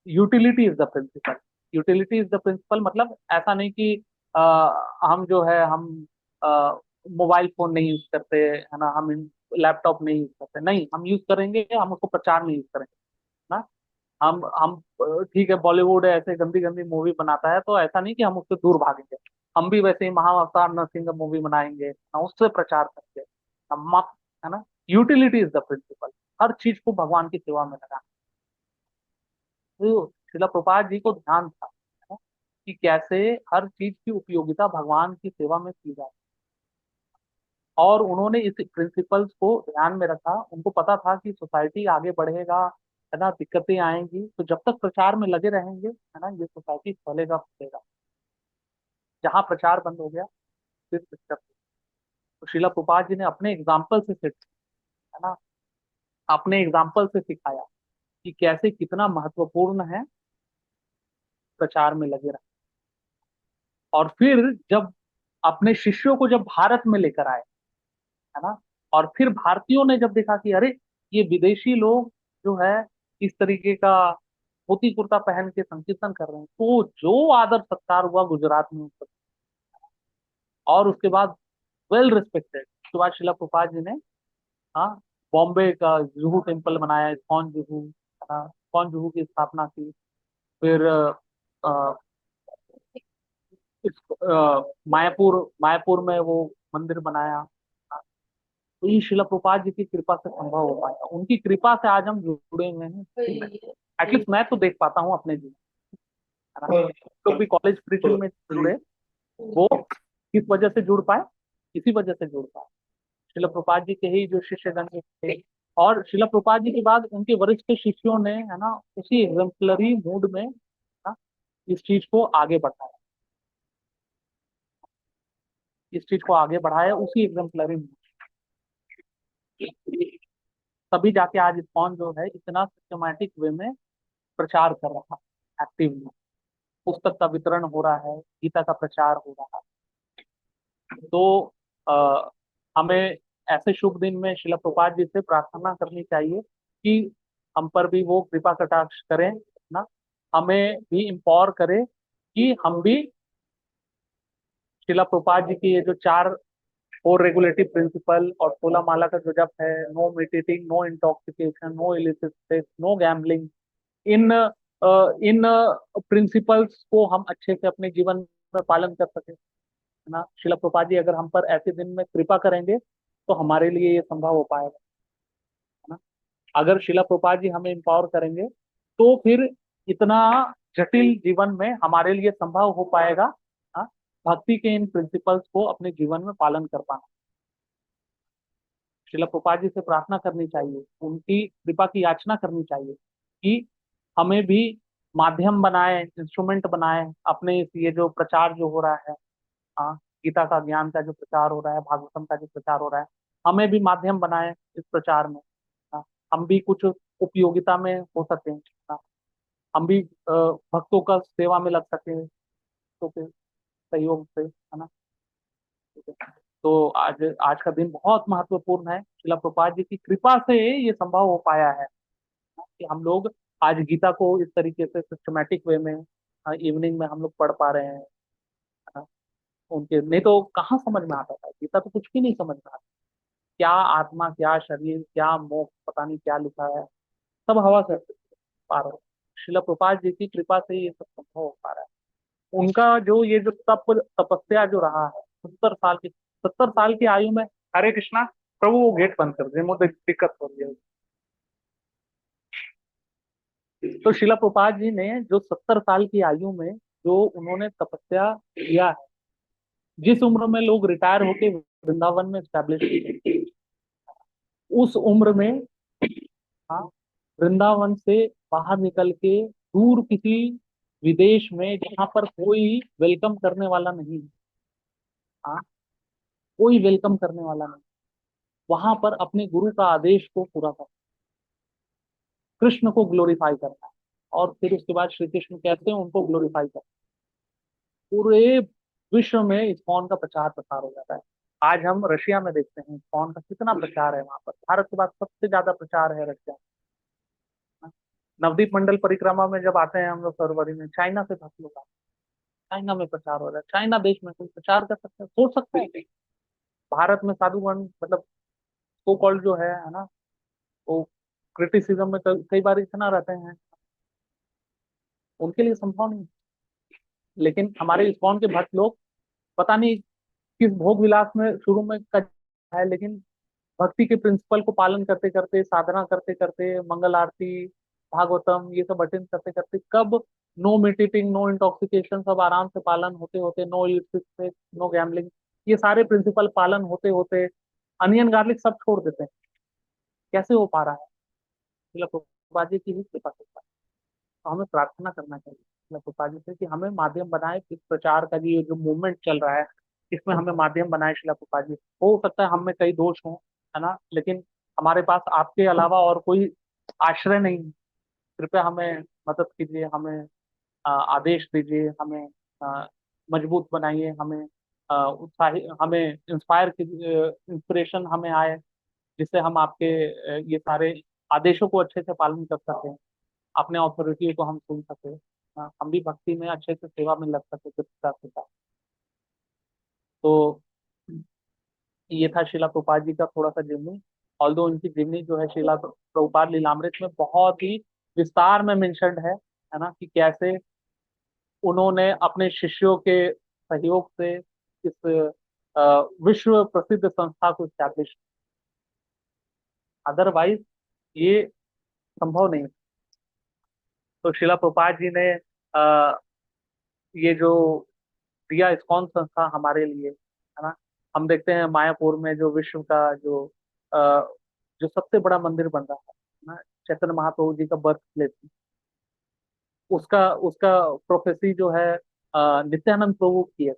S1: utility is the principle, utility is the principle मतलब ऐसा नहीं कि हम जो है हम मोबाइल फोन नहीं यूज करते है ना, हम लैपटॉप नहीं यूज करते, नहीं हम यूज करेंगे, हम उसको प्रचार में यूज करेंगे ना। हम ठीक है, बॉलीवुड ऐसे गंदी गंदी मूवी बनाता है तो ऐसा नहीं कि हम उससे दूर भागेंगे, हम भी वैसे ही महाअवतार नरसिंह का मूवी बनाएंगे ना, उससे प्रचार करेंगे हम, है ना। यूटिलिटी इज द प्रिंसिपल, हर चीज को भगवान की सेवा में लगा। तो शिला प्रभुपाद जी को ध्यान था, है ना, कि कैसे हर चीज की उपयोगिता भगवान की सेवा में की जाए, और उन्होंने इस प्रिंसिपल्स को ध्यान में रखा। उनको पता था कि सोसाइटी आगे बढ़ेगा, है ना, दिक्कतें आएंगी, तो जब तक प्रचार में लगे रहेंगे, है ना, ये सोसाइटी फैलेगा फूलेगा। जहां प्रचार बंद हो गया फिर दिक्कत। तो शिला प्रभुपाद जी ने अपने एग्जाम्पल से सेट, है ना, अपने एग्जाम्पल से सिखाया कि कैसे कितना महत्वपूर्ण है प्रचार में लगे रहना। और फिर जब अपने शिष्यों को जब भारत में लेकर आए, है ना, और फिर भारतीयों ने जब देखा कि अरे ये विदेशी लोग जो है इस तरीके का धोती कुर्ता पहन के संकीर्तन कर रहे हैं, तो जो आदर सत्कार हुआ गुजरात में उस वक्त। और उसके बाद वेल रिस्पेक्टेड, उसके बाद शिला प्रभुपाद जी ने, हाँ, बॉम्बे का जुहू टेम्पल बनाया, इस्कॉन जुहू, है ना, इस्कॉन जुहू की स्थापना की। फिर मायापुर, मायापुर में वो मंदिर बनाया। तो ये शिला प्रभुपाद जी की कृपा से संभव हो पाया, उनकी कृपा से आज हम जुड़े हुए हैं। एटलीस्ट मैं तो देख पाता हूँ अपने जीवन, है ना। तो भी कॉलेज प्रीचिंग में जुड़े, वो किस वजह से जुड़ पाए, इसी वजह से जुड़ पाए, शिला प्रभुपाद जी के ही जो शिष्यगण थे। और शिला प्रभुपाद जी के बाद उनके वरिष्ठ शिष्यों ने, है ना, उसी एग्जाम्पलरी मूड में, ना, इस चीज को आगे बढ़ाया, इस चीज को आगे बढ़ाया उसी एग्जाम्पलरी मूड। तभी जाके आज इस्कॉन जो है इतना सिस्टमैटिक वे में प्रचार कर रहा है, एक्टिवली पुस्तक का वितरण हो रहा है, गीता का प्रचार हो रहा है। तो आ, हमें ऐसे शुभ दिन में शिला प्रभुपाद जी से प्रार्थना करनी चाहिए कि हम पर भी वो कृपा कटाक्ष करें ना, हमें भी इम्पावर करें कि हम भी शिला प्रभुपाद जी की ये जो चार फोर रेगुलेटिव प्रिंसिपल और 16 माला का जो जप है, no meditating, no intoxication, no illicit sex, no gambling, इन इन प्रिंसिपल्स को हम अच्छे से अपने जीवन में पालन कर सके, है ना। शिला प्रभुपाद जी अगर हम पर ऐसे दिन में कृपा करेंगे तो हमारे लिए ये संभव हो पाएगा, है ना। अगर शिला प्रभुपाद जी हमें एम्पावर करेंगे तो फिर इतना जटिल जीवन में हमारे लिए संभव हो पाएगा, हाँ, भक्ति के इन प्रिंसिपल्स को अपने जीवन में पालन कर पाना। शिला प्रभुपाद जी से प्रार्थना करनी चाहिए, उनकी कृपा की याचना करनी चाहिए कि हमें भी माध्यम बनाए, इंस्ट्रूमेंट बनाए अपने ये जो प्रचार जो हो रहा है, हाँ, गीता का ज्ञान का जो प्रचार हो रहा है, भागवतम का जो प्रचार हो रहा है, हमें भी माध्यम बनाए इस प्रचार में, हाँ, हम भी कुछ उपयोगिता में हो सके, हाँ, हम भी भक्तों का सेवा में लग सके तो के सहयोग से, है ना। तो आज आज का दिन बहुत महत्वपूर्ण है, शिला प्रभुपाद जी की कृपा से ये संभव हो पाया है कि हम लोग आज गीता को इस तरीके से सिस्टमेटिक वे में इवनिंग में हम लोग पढ़ पा रहे हैं, है ना। उनके नहीं तो कहाँ समझ में आता था, गीता तो कुछ भी नहीं समझ में आता, क्या आत्मा क्या शरीर क्या मोक्ष पता नहीं क्या लिखा है, सब हवा से पार हो। शिला प्रभुपाद जी की कृपा से ये सब संभव हो पा रहा है। उनका जो ये जो तपस्या जो रहा है 70 साल की, 70 साल की आयु में, हरे कृष्णा प्रभु वो गेट बंद कर दे, मुझे दिक्कत हो रही है। तो शिला प्रभुपाद जी ने जो 70 साल की आयु में जो उन्होंने तपस्या किया है, जिस उम्र में लोग रिटायर होके वृंदावन में स्टैब्लिश, उस उम्र में, हाँ, वृंदावन से बाहर निकल के दूर किसी विदेश में जहाँ पर कोई वेलकम करने वाला नहीं है, हाँ, कोई वेलकम करने वाला नहीं, वहां पर अपने गुरु का आदेश को पूरा कर, कृष्ण को ग्लोरीफाई करना है। और फिर उसके बाद श्री कृष्ण कहते हैं उनको ग्लोरीफाई करना, पूरे विश्व में इस्कॉन का प्रचार प्रसार हो जाता है। आज हम रशिया में देखते हैं इस्कॉन का कितना प्रचार है, वहां पर भारत के बाद सबसे ज्यादा प्रचार है रशिया में। नवदीप मंडल परिक्रमा में जब आते हैं हम लोग फरवरी में, चाइना से भक्त लोग आते हैं, चाइना में प्रचार हो रहा है। चाइना देश में कोई प्रचार कर सकते हैं, सोच सकते हैं? भारत में साधुगण मतलब सो कॉल्ड जो है ना, वो क्रिटिसिज्म में कई बार इतना रहते हैं, उनके लिए संभव नहीं। लेकिन हमारे इस्कॉन के भक्त लोग पता नहीं किस भोग विलास में शुरू में है, लेकिन भक्ति के प्रिंसिपल को पालन करते करते, साधना करते करते, मंगल आरती, भागवतम, ये सब अटेंड करते करते, कब नो मीटिंग, नो इंटॉक्सिकेशन, सब आराम से पालन होते होते, नो ईट, नो गैम्बलिंग, ये सारे प्रिंसिपल पालन होते होते अनियन गार्लिक सब छोड़ देते हैं। कैसे हो पा रहा है? मतलब प्रभुपाद जी की ही कृपा से। तो हमें प्रार्थना करना चाहिए मतलब प्रभुपाद जी से कि हमें माध्यम बनाए, इस प्रचार का ये जो मूवमेंट चल रहा है इसमें हमें माध्यम बनाए शिला प्रभुपाद जी। हो सकता है हम में कई दोष हों, है ना, लेकिन हमारे पास आपके अलावा और कोई आश्रय नहीं है। कृपया हमें मदद कीजिए, हमें आदेश दीजिए, हमें मजबूत बनाइए, हमें उत्साही, हमें इंस्पायर कीजिए, इंस्पिरेशन हमें आए, जिससे हम आपके ये सारे आदेशों को अच्छे से पालन कर सकें, अपने अथॉरिटी को हम सुन सके, हम भी भक्ति में अच्छे से सेवा में लग सके कृतज्ञता के साथ। तो ये था शिला प्रभुपाद जी का थोड़ा सा जीवनी। ऑल्दो इनकी जीवनी जो है शिला प्रभुपाद लीलामृत में बहुत ही विस्तार में मेंशन्ड है ना, कि कैसे उन्होंने अपने शिष्यों के सहयोग से इस विश्व प्रसिद्ध संस्था को स्टैब्लिश, अदरवाइज ये संभव नहीं। तो शिला प्रभुपाद जी ने ये जो दिया इस्कॉन संस्था हमारे लिए, है ना, हम देखते हैं मायापुर में जो विश्व का अ, जो सबसे बड़ा मंदिर बन रहा है ना, चैतन्य महाप्रभु जी का बर्थ प्लेस, उसका उसका प्रोफेसी जो है नित्यानंद प्रभु की है।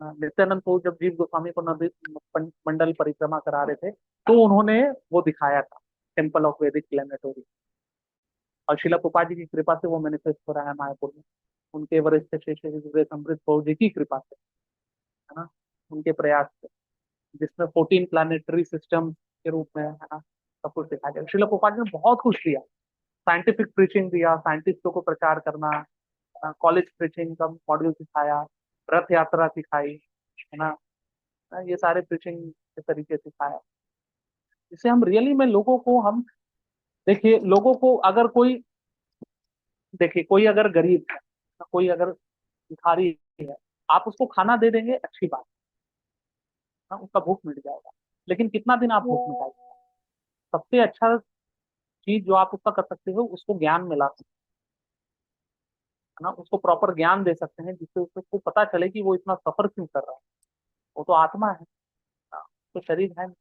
S1: नित्यानंद प्रभु जब जीव गोस्वामी को नदी मंडल परिक्रमा करा रहे थे तो उन्होंने वो दिखाया था, टेम्पल ऑफ वैदिक प्लेनेटोरियम। और शिला प्रभुपाद जी की कृपा से वो मैनिफेस्ट हो रहा है मायापुर में, उनके वरिष्ठ शिष्य अमृत प्रभु जी की कृपा से, है ना, उनके प्रयास से, जिसमें 14 प्लानिटरी सिस्टम के रूप में, है ना, सब कुछ दिखाया गया। शिला प्रभुपाद ने बहुत कुछ दिया, साइंटिफिक प्रीचिंग दिया, साइंटिस्टों को प्रचार करना, कॉलेज प्रीचिंग का मॉड्यूल सिखाया, रथ यात्रा सिखाई, है ना, ये सारे प्रीचिंग के तरीके सिखाया, जिससे हम रियली में लोगों को हम देखिए, लोगों को अगर कोई देखिए, कोई अगर गरीब है, कोई अगर भिखारी है, आप उसको खाना दे देंगे अच्छी बात है, उसका भूख मिट जाएगा। लेकिन कितना दिन आप भूख मिटाएंगे? सबसे अच्छा चीज जो आप उसका कर सकते हो, उसको ज्ञान मिला सकते है ना, उसको प्रॉपर ज्ञान दे सकते हैं, जिससे उसको पता चले कि वो इतना सफर क्यों कर रहा है। वो तो आत्मा है, तो शरीर है नहीं।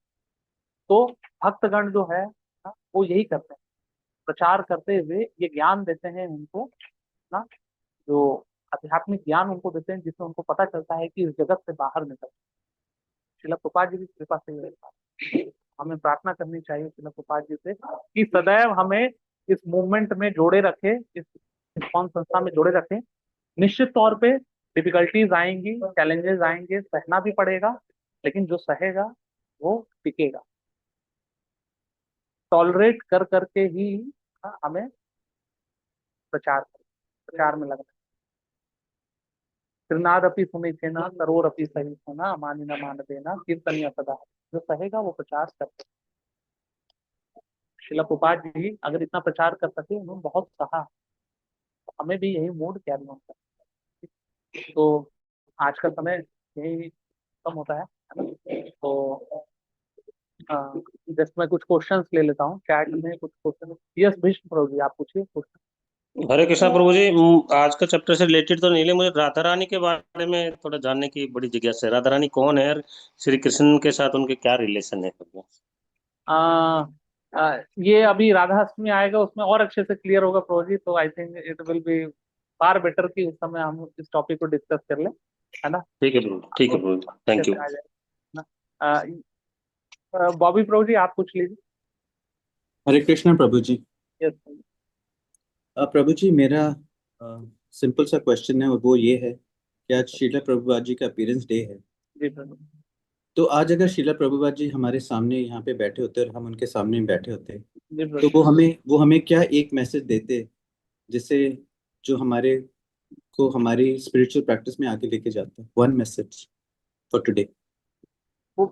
S1: तो भक्तगण जो है ना, वो यही करते हैं, प्रचार करते हुए ये ज्ञान देते हैं उनको ना, जो आध्यात्मिक ज्ञान उनको देते हैं, जिससे उनको पता चलता है कि इस जगत से बाहर निकल। शिला प्रभुपाद जी की कृपा से ये होता है। हमें प्रार्थना करनी चाहिए शिला प्रभुपाद जी से कि सदैव हमें इस मूवमेंट में जोड़े रखे, इस इस्कॉन संस्था में जोड़े रखें। निश्चित तौर पे डिफिकल्टीज आएंगी, चैलेंजेस आएंगे, सहना भी पड़ेगा, लेकिन जो सहेगा वो टिकेगा। टॉलरेट कर करके ही हमें प्रचार में लगना। त्रिनादपि सुनिचेना सरोरपि सहिष्णुना मानिना मान देना कीर्तनीय सदा। जो सहेगा वो प्रचार करते। शिला प्रभुपाद जी अगर इतना प्रचार कर सके, उन्होंने बहुत सहा, तो हमें भी यही मूड कैरी ऑन करना है। तो आज का समय यही कम होता है ना? तो जस्ट मैं कुछ क्वेश्चंस ले लेता हूँ चैट में, कुछ क्वेश्चन। यस भीष्म प्रभु जी, आप पूछिए क्वेश्चन।
S3: हरे कृष्णा प्रभु जी, आज का चैप्टर से रिलेटेड तो नहीं ले, मुझे राधा रानी के बारे में थोड़ा जानने की बड़ी जिज्ञासा है। राधा रानी कौन है और श्री कृष्ण के साथ उनके क्या रिलेशन है?
S1: ये अभी राधा अष्टमी आएगा, उसमें और अच्छे से क्लियर होगा प्रभु जी, तो I think it will be far better कि उस समय हम इस टॉपिक को डिस्कस कर लें, है ना।
S3: ठीक है प्रभु, ठीक है प्रभु, थैंक यू।
S1: कैसे आ जाए ना। बॉबी प्रभु जी आप पूछ लीजिए।
S2: हरे कृष्ण प्रभु जी।
S1: यस।
S2: प्रभु जी मेरा सिंपल सा क्वेश्चन है और वो ये है कि आज शीला प्रभुपाद जी का अपीयरेंस डे है।
S1: जी प्रभु।
S2: तो आज अगर शीला प्रभुपाद जी हमारे सामने यहाँ पे बैठे होते और हम उनके सामने बैठे होते
S1: जी
S2: तो
S1: प्रभु।
S2: वो हमें क्या एक मैसेज देते जिससे जो हमारे को हमारी स्पिरिचुअल प्रैक्टिस में आगे लेके जाता है, वन मैसेज फॉर टुडे।
S1: वो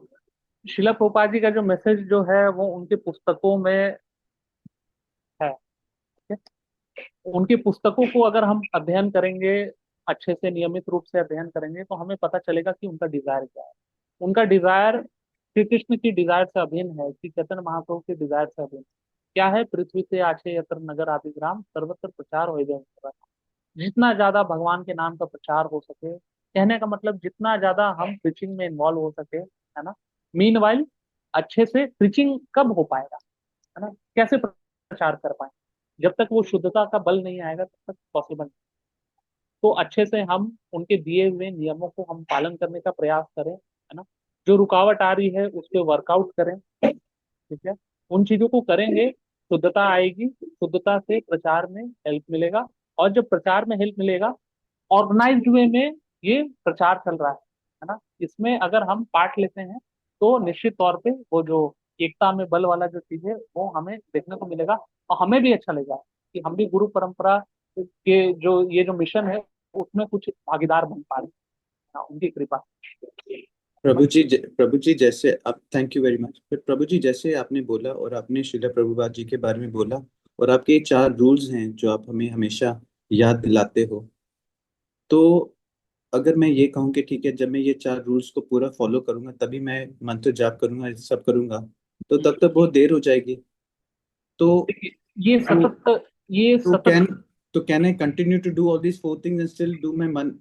S1: शिला प्रभुपाद जी का जो मैसेज जो है वो उनकी पुस्तकों में है। ठीक है? उनकी पुस्तकों को अगर हम अध्ययन करेंगे, अच्छे से नियमित रूप से अध्ययन करेंगे, तो हमें पता चलेगा कि उनका डिजायर क्या है। उनका डिजायर श्री कृष्ण की डिजायर से अभिन्न है, श्री चैतन्य महाप्रभु की डिजायर से अभिन्न क्या है। पृथ्वी से आछे यत्र नगर आदि ग्राम सर्वत्र प्रचार हो जाए। जितना ज्यादा भगवान के नाम का प्रचार हो सके, कहने का मतलब जितना ज्यादा हम प्रीचिंग में इन्वॉल्व हो सके, है ना। मीनवाइल अच्छे से प्रीचिंग कब हो पाएगा, है ना, कैसे प्रचार कर पाए, जब तक वो शुद्धता का बल नहीं आएगा तब तक पॉसिबल। तो अच्छे से हम उनके दिए हुए नियमों को हम पालन करने का प्रयास करें, है ना। जो रुकावट आ रही है उस पर वर्कआउट करें, ठीक है। उन चीजों को करेंगे, शुद्धता आएगी, शुद्धता से प्रचार में हेल्प मिलेगा। और जब प्रचार में हेल्प मिलेगा, ऑर्गेनाइज्ड वे में ये प्रचार चल रहा है ना, इसमें अगर हम पार्ट लेते हैं तो निश्चित तौर पे वो जो एकता में बल वाला जो चीज है वो हमें देखने को मिलेगा। और हमें भी अच्छा लगेगा कि हम भी गुरु परंपरा के जो ये जो मिशन है उसमें कुछ भागीदार बन पा रहे हैं, हाँ, उनकी कृपा।
S2: प्रभु जी जैसे आप, थैंक यू वेरी मच। फिर प्रभु जी जैसे आपने बोला और आपने शीला प्रभुपाद जी के बारे में बोला और आपके ये 4 रूल्स हैं जो आप हमें हमेशा याद दिलाते हो, तो अगर मैं ये कहूँ कि ठीक है जब मैं ये 4 रूल्स को पूरा फॉलो करूंगा तभी मैं मंत्र जाप करूंगा, ये सब करूंगा, तो तब तक बहुत देर हो जाएगी। तो
S1: देखिए, ये
S2: तो
S1: सतत ये
S2: तो
S1: सतत
S2: can I continue to do all these 4 things and still do my मन?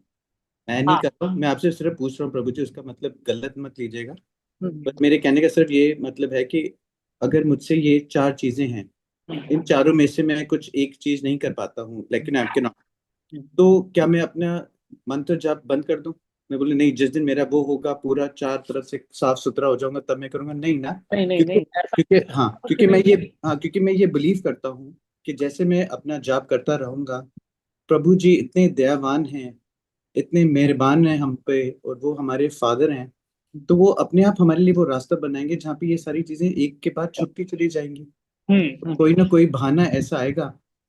S2: मैं नहीं
S1: हाँ।
S2: कर रहा हूँ, मैं आपसे सिर्फ पूछ रहा हूँ प्रभु जी, उसका मतलब गलत मत लीजिएगा।
S1: हम्म,
S2: बट मेरे कहने का सिर्फ ये मतलब है कि अगर मुझसे ये 4 चीजें हैं, इन चारों में से मैं कुछ एक चीज नहीं कर पाता हूँ, लेकिन आई कैन, तो क्या मैं अपना मंत्र जाप बंद कर दूं? मैं बोले नहीं, जिस दिन मेरा वो होगा पूरा 4 तरफ से साफ सुथरा हो जाऊंगा तब मैं करूंगा, नहीं ना।
S1: नहीं नहीं
S2: क्योंकि
S1: नहीं, ऐसा
S2: क्योंकि हाँ
S1: कुछ
S2: क्योंकि मैं
S1: नहीं
S2: ये,
S1: है।
S2: हाँ क्योंकि मैं ये बिलीव करता हूँ कि जैसे मैं अपना जाप करता रहूंगा, प्रभु जी इतने दयावान हैं, इतने मेहरबान हैं हम पे, और वो हमारे फादर हैं, तो वो अपने आप हमारे लिए वो रास्ता बनाएंगे जहाँ पे ये सारी चीजें एक के बाद छुपती चली जाएंगी। कोई ना कोई बहाना ऐसा आएगा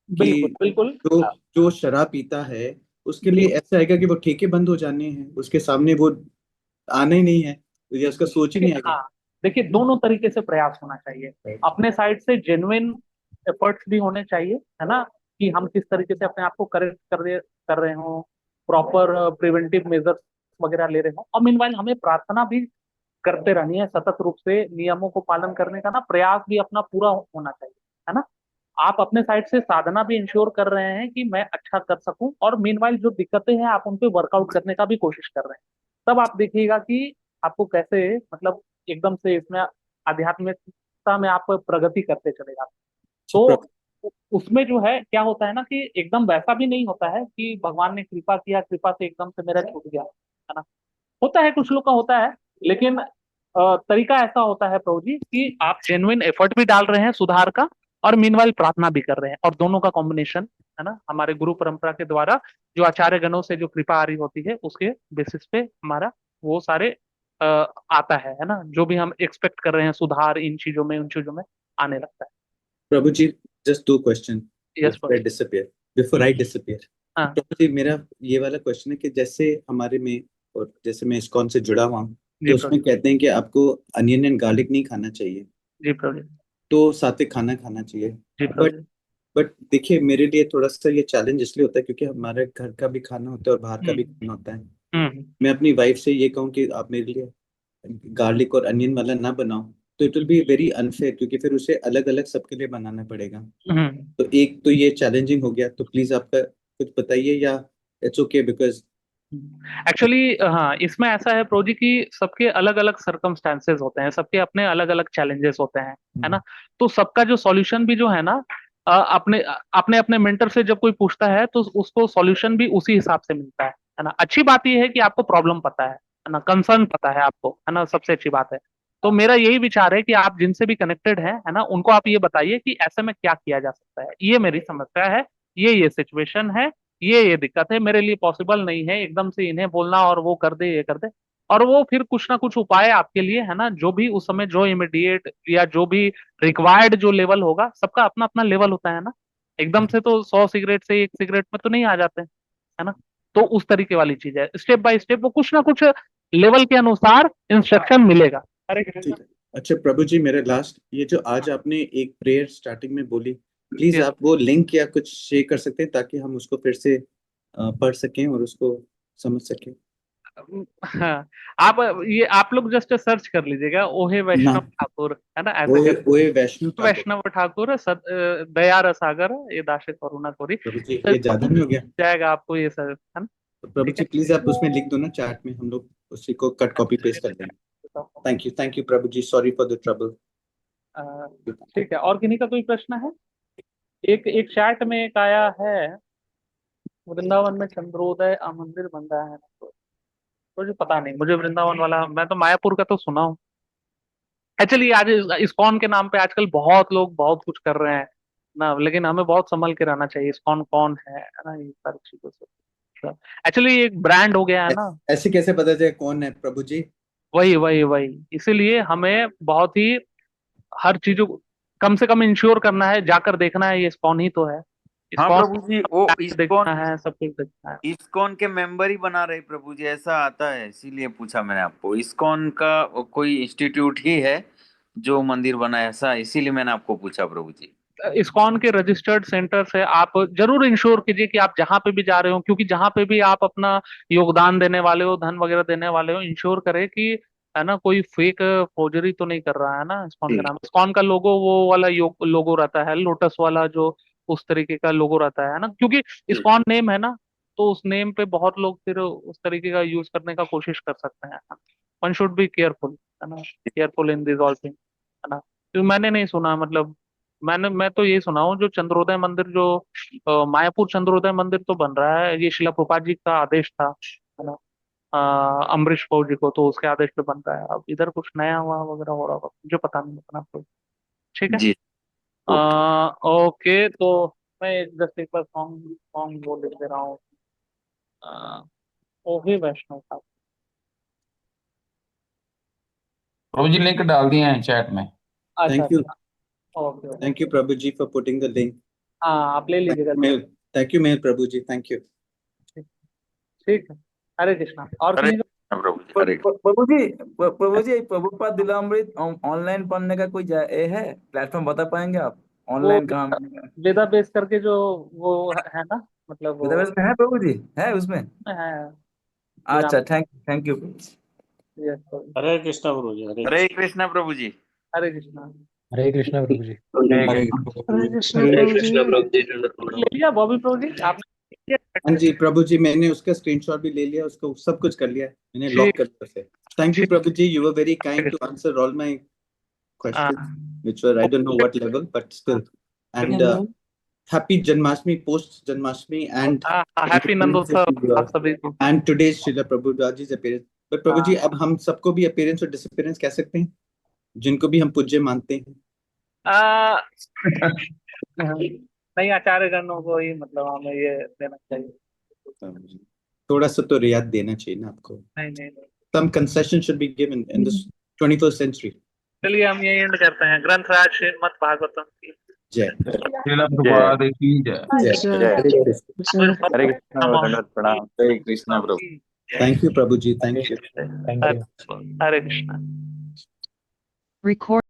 S2: कि
S1: बिल्कुल बिल्कुल।
S2: जो जो शराब पीता है उसके लिए
S1: बिल्कुल।
S2: ऐसा आएगा कि वो ठेके बंद हो जाने हैं, उसके सामने वो आना ही नहीं है, या उसका सोच ही नहीं आएगा।
S1: हाँ, देखिए दोनों तरीके से प्रयास होना चाहिए।
S2: Right.
S1: अपने साइड से जेन्युइन एफर्ट्स भी होने चाहिए, है ना, कि हम किस तरीके से अपने आप को करेक्ट कर रहे हो, प्रॉपर प्रिवेंटिव मेजर्स वगैरह ले रहे हो। और मीनवाइल हमें प्रार्थना भी करते रहनी है सतत रूप से, नियमों को पालन करने का ना प्रयास भी अपना पूरा होना चाहिए, है ना। आप अपने साइड से साधना भी इंश्योर कर रहे हैं कि मैं अच्छा कर सकूं, और मीनवाइल जो दिक्कतें हैं आप उन पे वर्कआउट करने का भी कोशिश कर रहे हैं। तब आप देखिएगा कि आपको कैसे मतलब एकदम से इसमें आध्यात्मिकता में आप प्रगति करते चलेगा।
S2: अच्छा,
S1: तो उसमें जो है क्या होता है ना कि एकदम वैसा भी नहीं होता है कि भगवान ने कृपा किया, कृपा से एकदम से मेरा छूट गया, है ना। होता है, कुछ लोग का होता है, लेकिन तरीका ऐसा होता है प्रभु जी कि आप जेन्युइन एफर्ट भी डाल रहे हैं सुधार का, और मीनवाइल प्रार्थना भी कर रहे हैं, और दोनों का कॉम्बिनेशन, है ना, हमारे गुरु परंपरा के द्वारा जो आचार्य गणों से जो कृपा आ रही होती है उसके बेसिस पे हमारा वो सारे आता है ना, जो भी हम एक्सपेक्ट कर रहे हैं सुधार इन चीजों में उन चीजों में आने लगता है।
S2: Prabhu ji just 2 question
S1: yes
S2: before
S1: Prabhu
S2: I
S1: ji.
S2: Disappear before I disappear
S1: हाँ।
S2: प्रभु जी, मेरा ये वाला क्वेश्चन है कि जैसे हमारे में, और जैसे मैं इस्कॉन से जुड़ा हुआ हूँ,
S1: जी
S2: तो
S1: प्रभु
S2: उसमें
S1: जी।
S2: कहते हैं कि आपको अनियन एंड गार्लिक नहीं खाना चाहिए,
S1: जी प्रभु जी।
S2: तो सात्विक खाना खाना चाहिए।
S1: जी प्रभु
S2: बट
S1: जी।
S2: बट देखिए, मेरे लिए थोड़ा सा ये चैलेंज इसलिए होता है क्योंकि हमारे घर का भी खाना होता है और बाहर का भी
S1: हम्म
S2: खाना होता है।
S1: हम्म
S2: मैं अपनी वाइफ से ये कहूँ कि आप मेरे लिए गार्लिक और अनियन वाला ना बनाओ, तो it will be very unfair, क्योंकि फिर उसे अलग अलग सबके लिए बनाना पड़ेगा।
S1: हम्म।
S2: तो एक तो ये चैलेंजिंग हो गया, तो प्लीज आपका कुछ बताइए, या इट्स ओके बिकॉज।
S1: एक्चुअली हाँ, इसमें ऐसा है प्रोजी कि सबके अलग अलग सर्कमस्टांसेस होते हैं, सबके अपने अलग अलग चैलेंजेस होते हैं, है ना। तो सबका जो सॉल्यूशन भी जो है ना, अपने अपने अपने मेंटर से जब कोई पूछता है तो उसको सॉल्यूशन भी उसी हिसाब से मिलता है ना। अच्छी बात यह है कि आपको प्रॉब्लम पता है ना, कंसर्न पता है आपको, है ना, सबसे अच्छी बात है। तो मेरा यही विचार है कि आप जिनसे भी कनेक्टेड है ना, उनको आप ये बताइए कि ऐसे में क्या किया जा सकता है, ये मेरी समस्या है, ये सिचुएशन है, ये दिक्कत है, मेरे लिए पॉसिबल नहीं है एकदम से इन्हें बोलना और वो कर दे ये कर दे। और वो फिर कुछ ना कुछ उपाय आपके लिए, है ना, जो भी उस समय जो इमीडिएट या जो भी रिक्वायर्ड जो लेवल होगा, सबका अपना अपना लेवल होता है ना। एकदम से तो 100 सिगरेट से 1 सिगरेट में तो नहीं आ जाते, है ना। तो उस तरीके वाली चीज है, स्टेप बाय स्टेप वो कुछ ना कुछ लेवल के अनुसार इंस्ट्रक्शन मिलेगा। अरे
S2: ठीक है। अच्छा प्रभु जी, मेरा लास्ट, ये जो आज आपने एक प्रेयर स्टार्टिंग में बोली, प्लीज
S1: Yes.
S2: आप वो लिंक या कुछ शेयर कर सकते हैं ताकि हम उसको फिर से पढ़ सकें और उसको समझ सकें।
S1: हाँ, आप लोग जस्ट सर्च कर लीजिएगा, ओहे
S2: ना,
S1: वैष्णव ठाकुर, है ना, ऐसे
S2: ओए
S1: करके।
S2: ओए वैष्णव ठाकुर।
S1: वैष्णव ठाकुर दया रसागर ये दाशे करुणा कोरी,
S2: प्रभु जी
S1: तो
S2: ये ज्यादा नहीं हो गया?
S1: जाएगा आपको ये सब, है ना।
S2: तो प्रभु
S1: ठीक
S2: जी प्लीज आप उसमें लिख दो ना चैट में, हम लोग उसी को कट कॉपी पेस्ट कर देंगे।
S1: है।
S2: थैंक यू प्रभु जी, सॉरी फॉर द ट्रबल।
S1: ठीक है, और किन्हीं का कोई प्रश्न है? एक एक चैट में एक आया है, वृंदावन में चंद्रोदय मंदिर बन रहा है, तो मुझे पता नहीं, मुझे वृंदावन वाला, मैं तो मायापुर का तो सुना हूँ। एक्चुअली आज इस्कॉन के नाम पे आजकल बहुत लोग बहुत कुछ कर रहे हैं ना, लेकिन हमें बहुत संभल के रहना चाहिए। इस्कॉन कौन है ना, ये सारी चीजों से एक्चुअली एक ब्रांड हो गया है ना।
S2: ऐसे कैसे पता चले कौन है प्रभु जी?
S1: वही वही वही, इसीलिए हमें बहुत ही हर चीज को कम से कम इंश्योर करना है, जाकर देखना है ये इस्कॉन ही तो है।
S4: हाँ
S1: इस्कॉन
S4: प्रभु जी, वो
S1: देखना
S4: इस्कॉन
S1: है, सब कुछ देखना है।
S4: इस्कॉन के मेंबर ही बना रहे प्रभु जी, ऐसा आता है, इसीलिए पूछा मैंने आपको। इस्कॉन का कोई इंस्टीट्यूट ही है जो मंदिर बना है, ऐसा, इसीलिए मैंने आपको पूछा प्रभु जी।
S1: इस्कॉन के रजिस्टर्ड सेंटर से आप जरूर इंश्योर कीजिए कि आप जहां पे भी जा रहे हो, क्योंकि जहां पे भी आप अपना योगदान देने वाले हो, धन वगैरह देने वाले हो, इंश्योर करें कि, है ना, कोई फेक फोर्जरी तो नहीं कर रहा है ना। इस्कॉन
S2: जी
S1: का नाम, इस्कॉन का लोगो वो वाला लोगो रहता है, लोटस वाला जो उस तरीके का लोगो रहता है ना, क्योंकि
S2: जी
S1: इस्कॉन नेम है ना, तो उस नेम पे बहुत लोग फिर उस तरीके का यूज करने का कोशिश कर सकते हैं। वन शुड बी केयरफुल, है ना, careful in this all thing, है ना। क्योंकि मैंने नहीं सुना, मतलब मैं तो ये सुना हूँ, जो चंद्रोदय मंदिर जो मायापुर चंद्रोदय मंदिर तो बन रहा है, ये शिला प्रभुपाद जी का आदेश था, है ना, अम्बरीश पौ जी को, तो उसके आदेश पे बन रहा है। अब इधर कुछ नया हुआ वगैरह हो रहा होगा, मुझे पता नहीं उतना कोई। ठीक है।
S4: जी ओके।
S1: ओके, तो मैं जस्ट एक बार सॉन्ग सॉन्ग वो लिख दे रहा हूँ। ओहे वैष्णव का।
S5: प्रभु जी लिंक डाल दिए हैं चैट में।
S1: अच्छा
S2: थैंक यू,
S1: अच्छा, ओके
S2: थैंक यू प्रभु जी फॉर पुटिंग द लिंक।
S1: हाँ, आप ले लीजिएगा।
S2: थैंक यू मेल प्रभु जी, थैंक यू।
S1: ठीक है, हरे कृष्णा। और
S4: हरे
S1: किन्हीं
S4: कृष्णा प्रभु जी, हरे कृष्णा।
S6: प्रभु जी प्रभुपाद दिलामृत ऑनलाइन पढ़ने का कोई ये है प्लेटफॉर्म, बता पाएंगे आप?
S1: वो
S6: ऑनलाइन कहाँ मिलेगा?
S1: वेदा बेस करके जो वो है ना, मतलब वो
S6: डेटाबेस में है प्रभु जी, है उसमें?
S1: है।
S6: अच्छा, थैंक यू।
S1: यस,
S3: हरे कृष्णा प्रभु जी, हरे
S4: हरे कृष्णा प्रभु जी।
S1: हरे कृष्णा।
S7: हरे कृष्णा प्रभु जी।
S2: हरे
S8: हरे कृष्ण
S3: हरे
S8: प्रभु
S3: कृष्णा
S8: जी।
S3: प्रभु जी।
S1: ले लिया बॉबी प्रभु जी आपने?
S2: हाँ जी प्रभु जी, मैंने उसका स्क्रीनशॉट भी ले लिया, उसको सब कुछ कर लिया, मैंने लॉक
S1: ठीक
S2: कर दिया उसे। थैंक यू
S1: ठीक।
S2: Prabhu ji, you were very kind to answer all my questions, which were I don't know what level, but still. And
S8: Amen.
S2: happy Janmashtami, post Janmashtami, and
S1: happy Nandotsav आप सभी को।
S2: and today's Srila Prabhupada ji's appearance. But प्रभु जी अब हम सबको भी appearance और disappearance कह सकते हैं, जिनको भी हम पूज्य मानते हैं?
S1: आ, नहीं, आचार्य गणों को ही मतलब हमें ये देना चाहिए।
S2: थोड़ा सा तो रियायत देना चाहिए ना आपको।
S1: नहीं नहीं नहीं।
S2: Some concession should be given in this 21st century.
S1: चलिए हम ये एंड करते हैं। ग्रंथराज श्रीमद् भागवतम की
S2: जय
S5: श्रील प्रभुपाद की जय।
S2: जय
S8: जय
S2: हरे कृष्ण।
S8: जय
S4: हरे कृष्णा, वंदन प्रणाम। हरे कृष्णा प्रभु।
S2: Thank you प्रभु जी, thank you।
S7: Thank you.
S1: Hare Krishna.
S8: Record